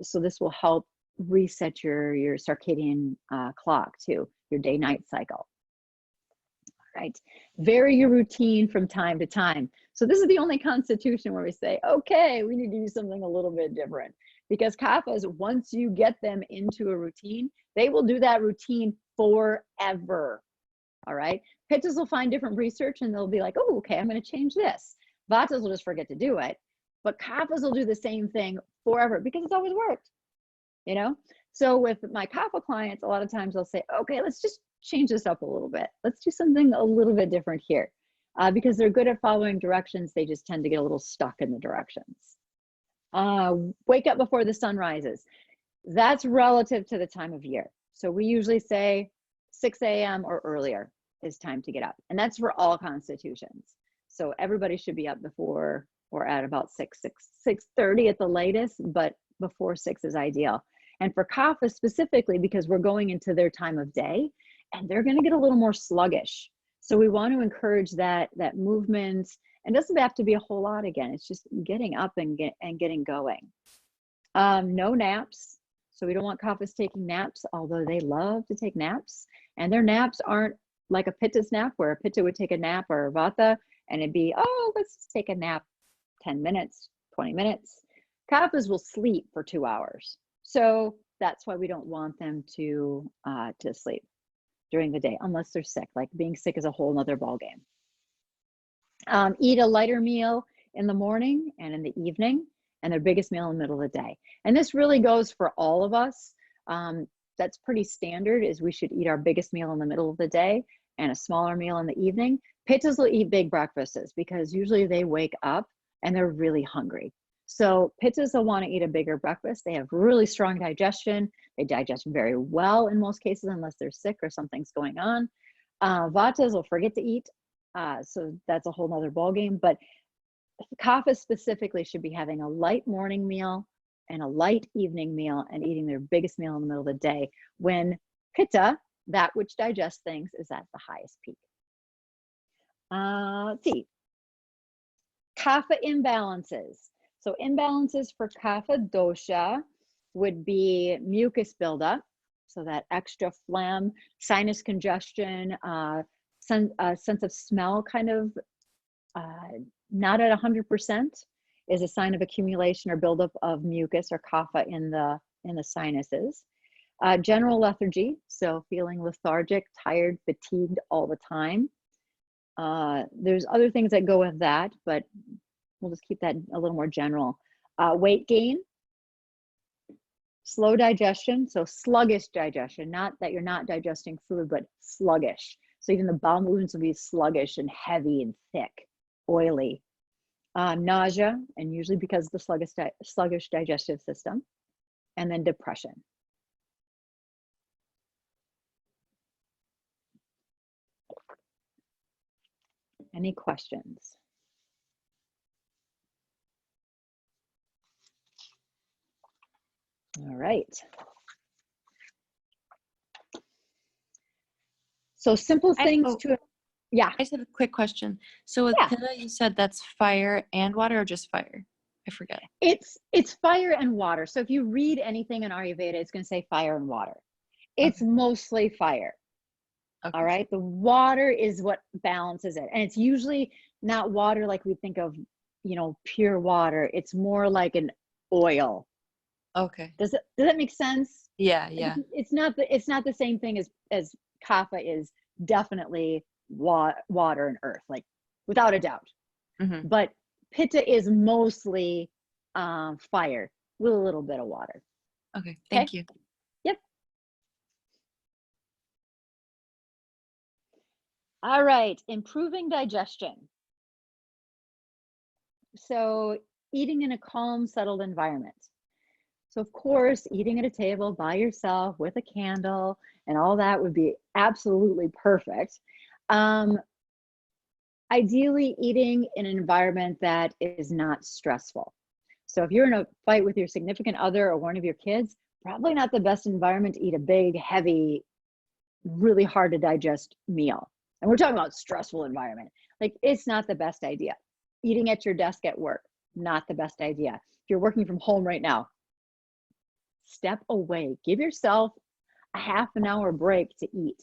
So this will help reset your circadian clock too, your day-night cycle. Right? Vary your routine from time to time. So this is the only constitution where we say, okay, we need to do something a little bit different. Because kaphas, once you get them into a routine, they will do that routine forever. All right. Pittas will find different research and they'll be like, oh, okay, I'm going to change this. Vatas will just forget to do it. But kaphas will do the same thing forever because it's always worked. So with my kapha clients, a lot of times they'll say, okay, let's just change this up a little bit. Let's do something a little bit different here. Because they're good at following directions, they just tend to get a little stuck in the directions. Wake up before the sun rises. That's relative to the time of year. So we usually say 6 a.m. or earlier is time to get up. And that's for all constitutions. So everybody should be up before or at about 6:30 at the latest, but before 6 is ideal. And for kapha specifically, because we're going into their time of day and they're going to get a little more sluggish. So we want to encourage that movement, and it doesn't have to be a whole lot again. It's just getting up and getting going. No naps. So we don't want kaphas taking naps, although they love to take naps. And their naps aren't like a pitta's nap, where a pitta would take a nap, or a vata, and it'd be, oh, let's take a nap 10 minutes, 20 minutes. Kaphas will sleep for 2 hours. So that's why we don't want them to sleep during the day, unless they're sick. Like being sick is a whole nother ballgame. Eat a lighter meal in the morning and in the evening, and their biggest meal in the middle of the day. And this really goes for all of us. That's pretty standard, is we should eat our biggest meal in the middle of the day and a smaller meal in the evening. Pittas will eat big breakfasts because usually they wake up and they're really hungry. So pittas will want to eat a bigger breakfast. They have really strong digestion. They digest very well in most cases, unless they're sick or something's going on. Vatas will forget to eat. So that's a whole nother ballgame. But kaphas specifically should be having a light morning meal and a light evening meal and eating their biggest meal in the middle of the day, when pitta, that which digests things, is at the highest peak. Let's see. Kapha imbalances. So imbalances for kapha dosha would be mucus buildup, so that extra phlegm, sinus congestion, sense of smell kind of not at 100% is a sign of accumulation or buildup of mucus or kapha in the sinuses. General lethargy, so feeling lethargic, tired, fatigued all the time. There's other things that go with that, but we'll just keep that a little more general. Weight gain, slow digestion, so sluggish digestion, not that you're not digesting food, but sluggish. So even the bowel movements will be sluggish and heavy and thick, oily. Nausea, and usually because of the sluggish digestive system. And then depression. Any questions? All right. So simple things to, yeah. I just have a quick question. So with pitta, you said that's fire and water, or just fire? I forget. It's fire and water. So if you read anything in Ayurveda, it's going to say fire and water. It's mostly fire. Okay. All right. The water is what balances it. And it's usually not water like we think of, pure water. It's more like an oil. Okay. Does that make sense? Yeah, yeah. It's not the same thing as kapha is. Definitely water and earth, like without a doubt. Mm-hmm. But pitta is mostly fire with a little bit of water. Okay, thank you. Yep. All right, improving digestion. So eating in a calm, settled environment. So of course, eating at a table by yourself with a candle and all that would be absolutely perfect. Ideally, eating in an environment that is not stressful. So if you're in a fight with your significant other or one of your kids, probably not the best environment to eat a big, heavy, really hard to digest meal. And we're talking about stressful environment. Like, it's not the best idea. Eating at your desk at work, not the best idea. If you're working from home right now, step away. Give yourself a half an hour break to eat.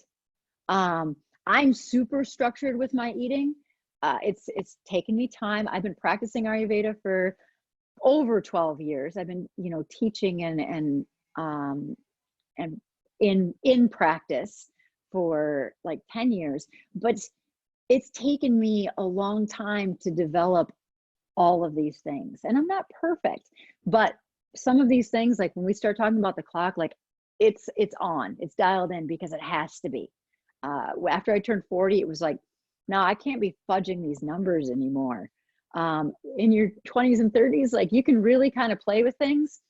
I'm super structured with my eating. It's taken me time. I've been practicing Ayurveda for over 12 years. I've been, teaching and in practice for like 10 years, but it's taken me a long time to develop all of these things. And I'm not perfect, but some of these things, like when we start talking about the clock, like it's on, it's dialed in because it has to be. After I turned 40, it was like, no, I can't be fudging these numbers anymore. In your 20s and 30s, like you can really kind of play with things.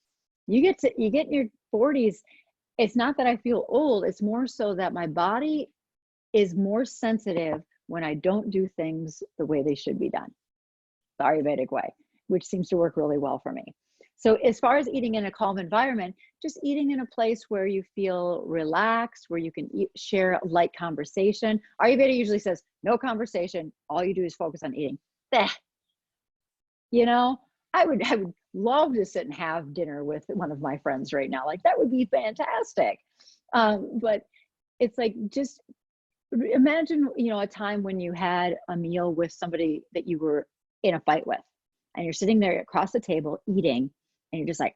You get in your 40s. It's not that I feel old. It's more so that my body is more sensitive when I don't do things the way they should be done, the Ayurvedic way, which seems to work really well for me. So as far as eating in a calm environment, just eating in a place where you feel relaxed, where you can share light conversation. Ayurveda usually says, no conversation. All you do is focus on eating. I would love to sit and have dinner with one of my friends right now. Like, that would be fantastic. But it's like, just imagine, a time when you had a meal with somebody that you were in a fight with, and you're sitting there across the table eating, and you're just like,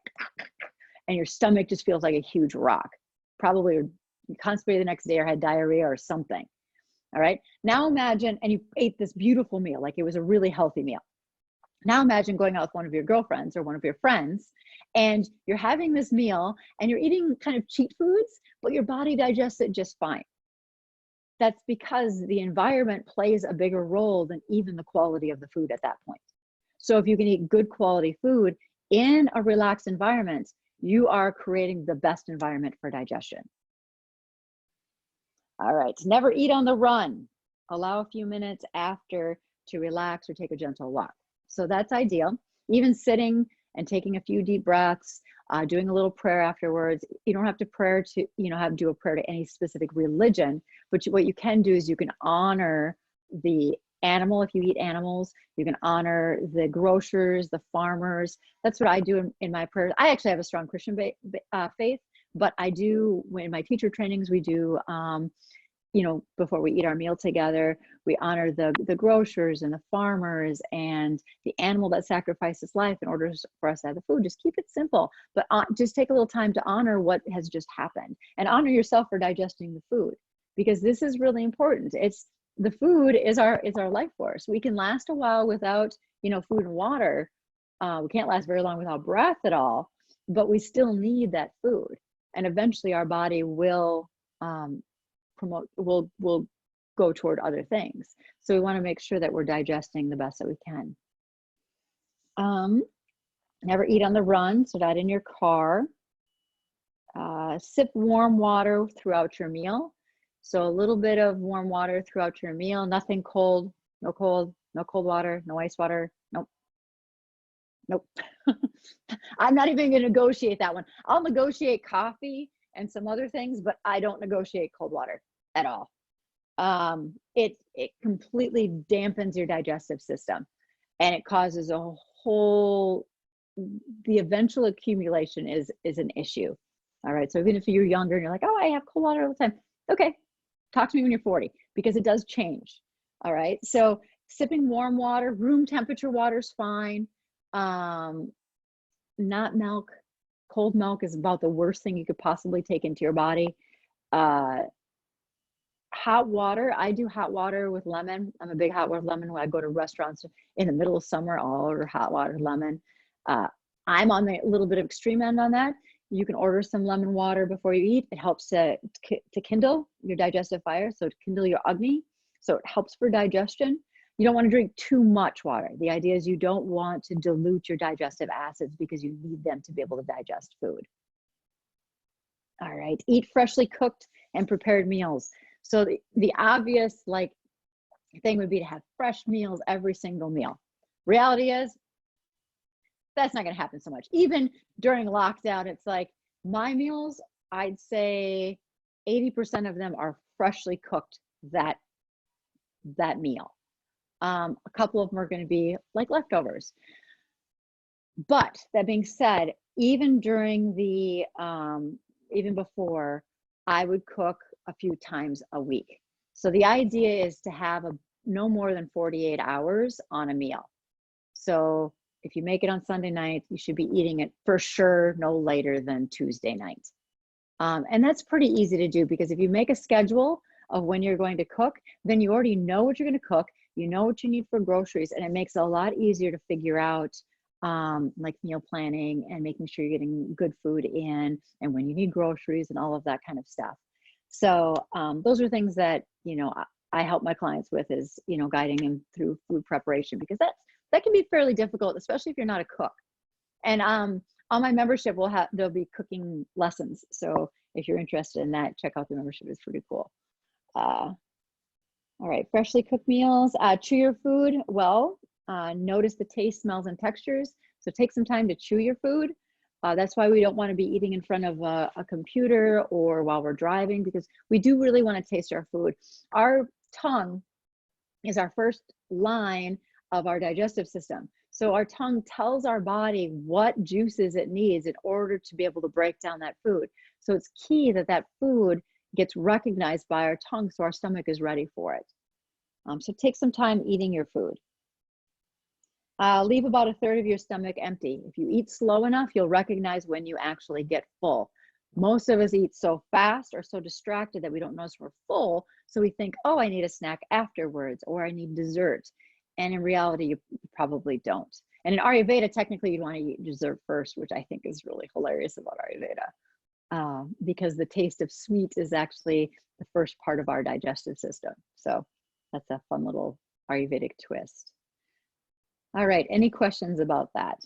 and your stomach just feels like a huge rock. Probably constipated the next day or had diarrhea or something. All right. Now imagine, and you ate this beautiful meal, like it was a really healthy meal. Now imagine going out with one of your girlfriends or one of your friends, and you're having this meal and you're eating kind of cheat foods, but your body digests it just fine. That's because the environment plays a bigger role than even the quality of the food at that point. So if you can eat good quality food in a relaxed environment, you are creating the best environment for digestion. All right, never eat on the run. Allow a few minutes after to relax or take a gentle walk. So that's ideal. Even sitting and taking a few deep breaths, doing a little prayer afterwards. You don't have to do a prayer to any specific religion, but what you can do is you can honor the animal. If you eat animals, you can honor the grocers, the farmers. That's what I do in my prayers. I actually have a strong Christian faith, but I do, in my teacher trainings, we do, before we eat our meal together, we honor the grocers and the farmers and the animal that sacrificed life in order for us to have the food. Just keep it simple, but just take a little time to honor what has just happened, and honor yourself for digesting the food, because this is really important. The food is our life force. We can last a while without, food and water. We can't last very long without breath at all, but we still need that food. And eventually our body will will go toward other things. So we want to make sure that we're digesting the best that we can. Never eat on the run, so not in your car. Sip warm water throughout your meal. So a little bit of warm water throughout your meal, nothing cold, no cold water, no ice water. Nope. I'm not even going to negotiate that one. I'll negotiate coffee and some other things, but I don't negotiate cold water at all. It completely dampens your digestive system, and it causes the eventual accumulation is an issue. All right. So even if you're younger and you're like, oh, I have cold water all the time. Okay. Talk to me when you're 40, because it does change. All right. So sipping warm water, room temperature water is fine. Not milk. Cold milk is about the worst thing you could possibly take into your body. Hot water. I do hot water with lemon. I'm a big hot water lemon. When I go to restaurants in the middle of summer, I'll order hot water lemon. I'm on the little bit of extreme end on that. You can order some lemon water before you eat. It helps to kindle your digestive fire, so to kindle your Agni. So it helps for digestion. You don't want to drink too much water. The idea is you don't want to dilute your digestive acids, because you need them to be able to digest food. All right, eat freshly cooked and prepared meals. So the obvious thing would be to have fresh meals every single meal. Reality is, that's not going to happen so much. Even during lockdown, it's like My meals, I'd say 80% of them are freshly cooked that meal. A couple of them are going to be like leftovers. But that being said, even during the even before, I would cook a few times a week. So the idea is to have no more than 48 hours on a meal. So if you make it on Sunday night, you should be eating it for sure no later than Tuesday night. And that's pretty easy to do, because if you make a schedule of when you're going to cook, then you already know what you're going to cook, you know what you need for groceries, and it makes it a lot easier to figure out like meal planning and making sure you're getting good food in, and when you need groceries and all of that kind of stuff. So those are things that, you know, I help my clients with, is, you know, guiding them through food preparation, because that can be fairly difficult, especially if you're not a cook. And on my membership, there'll be cooking lessons. So if you're interested in that, check out the membership. It's pretty cool. All right, freshly cooked meals. Chew your food well. Notice the taste, smells, and textures. So take some time to chew your food. That's why we don't want to be eating in front of a computer or while we're driving, because we do really want to taste our food. Our tongue is our first line of our digestive system. So our tongue tells our body what juices it needs in order to be able to break down that food. So it's key that that food gets recognized by our tongue, so our stomach is ready for it. So take some time eating your food. Leave about 1/3 of your stomach empty. If you eat slow enough, you'll recognize when you actually get full. Most of us eat so fast or so distracted that we don't notice we're full. So we think, oh, I need a snack afterwards, or I need dessert. And in reality, you probably don't. And in Ayurveda, technically you'd want to eat dessert first, which I think is really hilarious about Ayurveda, because the taste of sweet is actually the first part of our digestive system. So that's a fun little Ayurvedic twist. All right, any questions about that?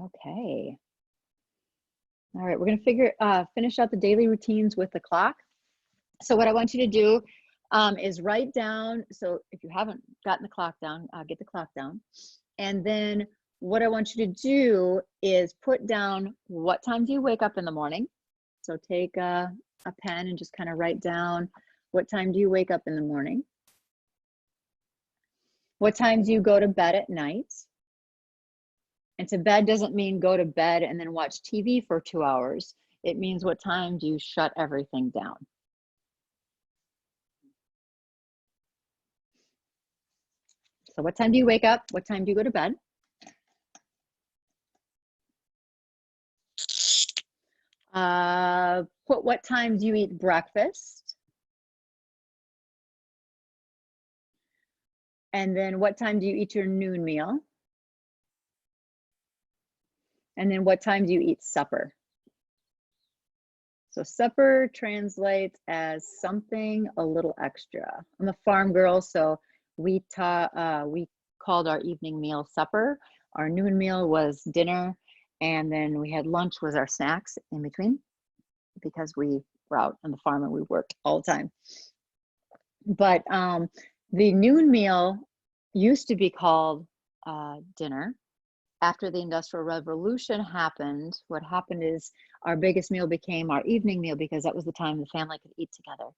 Okay. All right, we're gonna finish out the daily routines with the clock. So what I want you to do is write down, so if you haven't gotten the clock down, get the clock down. And then what I want you to do is put down what time do you wake up in the morning. So take a pen and just kind of write down, what time do you wake up in the morning? What time do you go to bed at night? And to bed doesn't mean go to bed and then watch TV for 2 hours. It means what time do you shut everything down? So what time do you wake up? What time do you go to bed? Put what time do you eat breakfast? And then what time do you eat your noon meal? And then what time do you eat supper? So supper translates as something a little extra. I'm a farm girl, so we called our evening meal supper. Our noon meal was dinner, and then we had lunch was our snacks in between, because we were out on the farm and we worked all the time. But the noon meal used to be called dinner. After the Industrial Revolution happened, what happened is our biggest meal became our evening meal, because that was the time the family could eat together.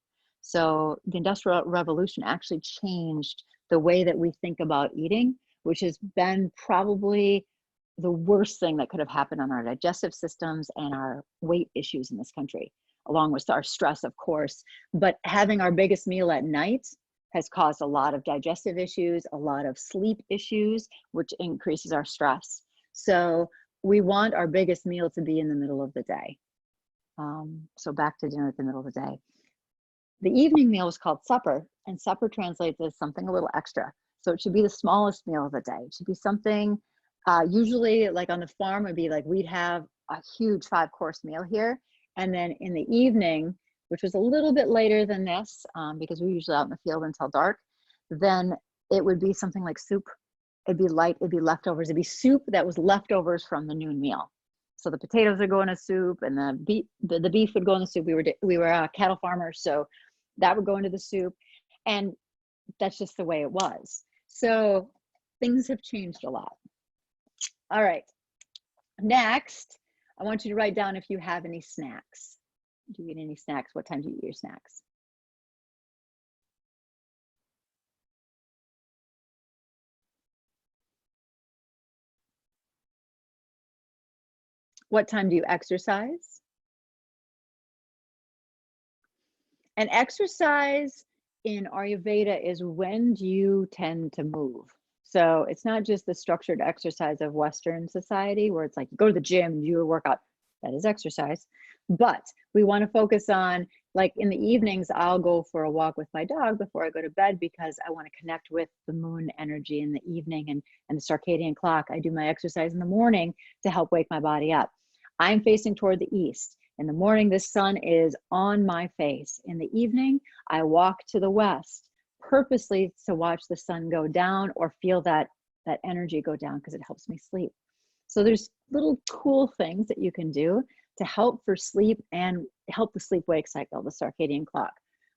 So the Industrial Revolution actually changed the way that we think about eating, which has been probably the worst thing that could have happened on our digestive systems and our weight issues in this country, along with our stress, of course. But having our biggest meal at night has caused a lot of digestive issues, a lot of sleep issues, which increases our stress. So we want our biggest meal to be in the middle of the day. So back to dinner at the middle of the day. The evening meal is called supper, and supper translates as something a little extra. So it should be the smallest meal of the day. It should be something, usually like on the farm, would be like, we'd have a huge 5-course meal here. And then in the evening, which was a little bit later than this, because we were usually out in the field until dark, then it would be something like soup. It'd be light, it'd be leftovers. It'd be soup that was leftovers from the noon meal. So the potatoes would go in a soup, and the beef would go in the soup. We were cattle farmers, so that would go into the soup, and that's just the way it was. So things have changed a lot. All right. Next, I want you to write down if you have any snacks. Do you eat any snacks? What time do you eat your snacks? What time do you exercise? And exercise in Ayurveda is when do you tend to move? So it's not just the structured exercise of Western society where it's like you go to the gym, do your workout. That is exercise. But we want to focus on, like in the evenings, I'll go for a walk with my dog before I go to bed because I want to connect with the moon energy in the evening and the circadian clock. I do my exercise in the morning to help wake my body up. I'm facing toward the east. In the morning, the sun is on my face. In the evening, I walk to the west, purposely to watch the sun go down or feel that energy go down because it helps me sleep. So there's little cool things that you can do to help for sleep and help the sleep-wake cycle, the circadian clock,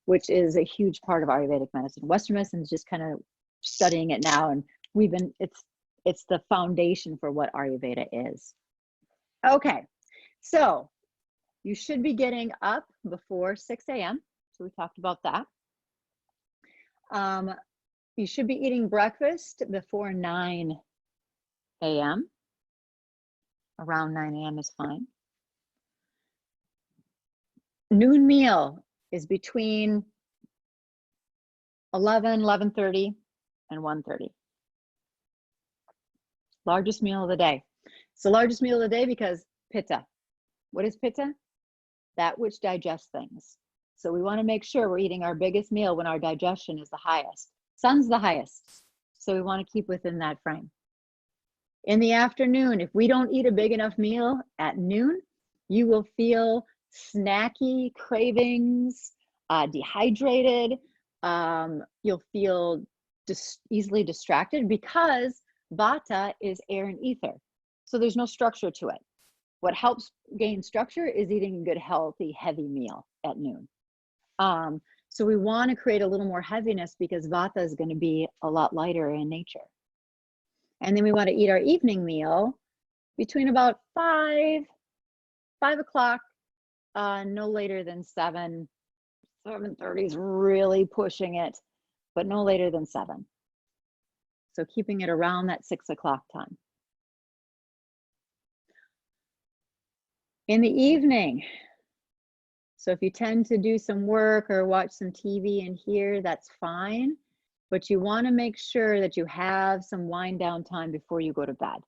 which is a huge part of Ayurvedic medicine. Western medicine is just kind of studying it now, and it's the foundation for what Ayurveda is. Okay, so you should be getting up before 6 a.m. So we talked about that. You should be eating breakfast before 9 a.m. Around 9 a.m. is fine. Noon meal is between 11, 11:30, and 1:30. Largest meal of the day. It's the largest meal of the day because pitta. What is pitta? That which digests things. So we want to make sure we're eating our biggest meal when our digestion is the highest. Sun's the highest. So we want to keep within that frame. In the afternoon, if we don't eat a big enough meal at noon, you will feel snacky cravings, dehydrated. You'll feel easily distracted because vata is air and ether. So there's no structure to it. What helps gain structure is eating a good, healthy, heavy meal at noon. So we want to create a little more heaviness because vata is going to be a lot lighter in nature. And then we want to eat our evening meal between about 5 o'clock, no later than 7. 7:30 is really pushing it, but no later than 7. So keeping it around that 6 o'clock time. In the evening, so if you tend to do some work or watch some TV in here, that's fine. But you want to make sure that you have some wind down time before you go to bed.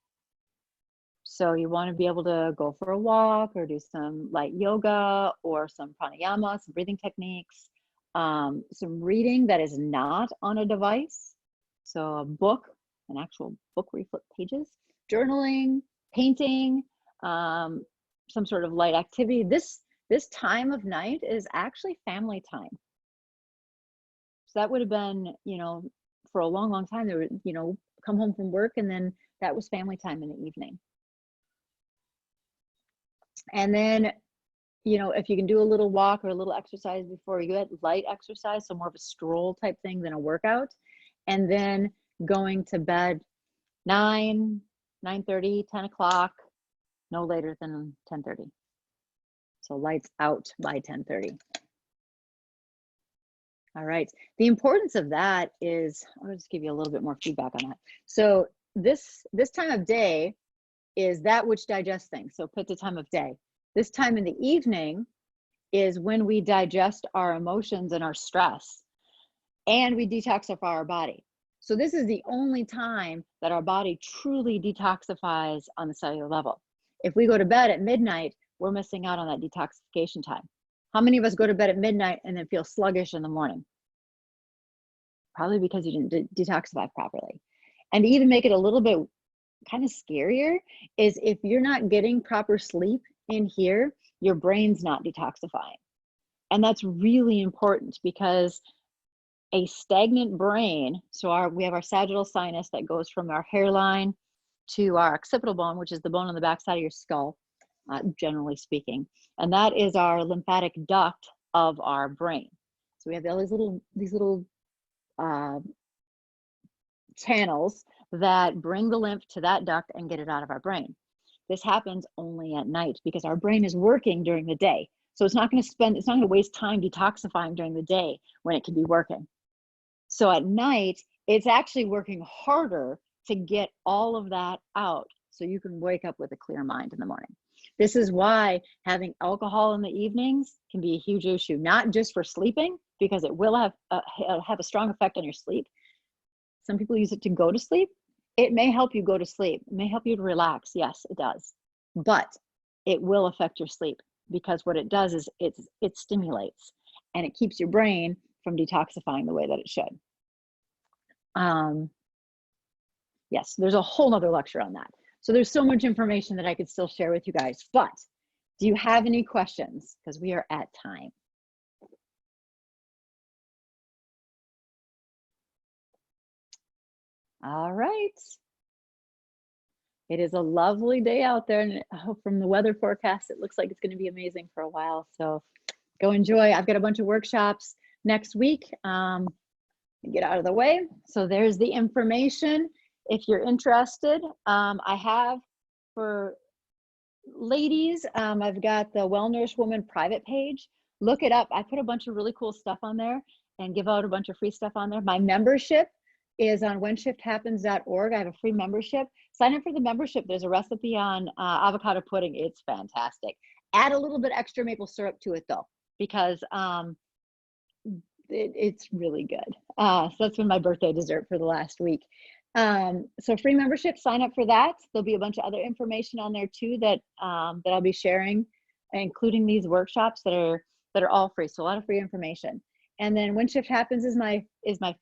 So you want to be able to go for a walk or do some light yoga or some pranayama, some breathing techniques, some reading that is not on a device. So a book, an actual book where you flip pages, journaling, painting, some sort of light activity. This time of night is actually family time. So that would have been, for a long, long time, they would, come home from work and then that was family time in the evening. And then, if you can do a little walk or a little exercise before you get light exercise, so more of a stroll type thing than a workout, and then going to bed 9, 9:30, 10 o'clock, no later than 10:30. So lights out by 10:30. All right. The importance of that is, I'll just give you a little bit more feedback on that. So this time of day is that which digests things. So pitta time of day. This time in the evening is when we digest our emotions and our stress, and we detoxify our body. So this is the only time that our body truly detoxifies on the cellular level. If we go to bed at midnight, we're missing out on that detoxification time. How many of us go to bed at midnight and then feel sluggish in the morning? Probably because you didn't detoxify properly. And to even make it a little bit kind of scarier is if you're not getting proper sleep in here, your brain's not detoxifying. And that's really important because a stagnant brain, so we have our sagittal sinus that goes from our hairline to our occipital bone, which is the bone on the backside of your skull, generally speaking. And that is our lymphatic duct of our brain. So we have all these little channels that bring the lymph to that duct and get it out of our brain. This happens only at night because our brain is working during the day. So it's not going to waste time detoxifying during the day when it can be working. So at night, it's actually working harder to get all of that out so you can wake up with a clear mind in the morning. This is why having alcohol in the evenings can be a huge issue, not just for sleeping, because it will have a strong effect on your sleep. Some people use it to go to sleep. It may help you go to sleep. It may help you to relax. Yes, it does. But it will affect your sleep because what it does is it stimulates and it keeps your brain from detoxifying the way that it should. Yes, there's a whole nother lecture on that. So there's so much information that I could still share with you guys, but do you have any questions? Because we are at time. All right. It is a lovely day out there, and from the weather forecast, it looks like it's going to be amazing for a while. So go enjoy. I've got a bunch of workshops next week. Get out of the way. So there's the information. If you're interested, I have for ladies, I've got the Well Nourished Woman private page. Look it up. I put a bunch of really cool stuff on there and give out a bunch of free stuff on there. My membership is on whenshifthappens.org. I have a free membership. Sign up for the membership. There's a recipe on avocado pudding. It's fantastic. Add a little bit extra maple syrup to it though, because it's really good. So that's been my birthday dessert for the last week. So free membership, sign up for that. There'll be a bunch of other information on there too that that I'll be sharing, including these workshops that are all free. So a lot of free information. And then When Shift Happens is my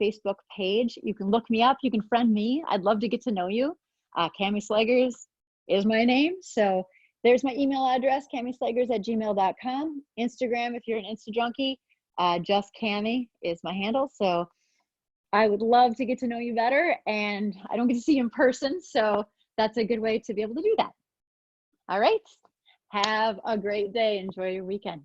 Facebook page. You can look me up. You can friend me. I'd love to get to know you. Cami Slegers is my name. So there's my email address, camislegers@gmail.com. Instagram, if you're an Insta junkie, just Cami is my handle. So I would love to get to know you better, and I don't get to see you in person, so that's a good way to be able to do that. All right, have a great day. Enjoy your weekend.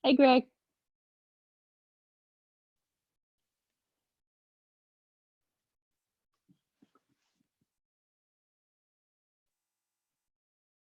Hey, Greg.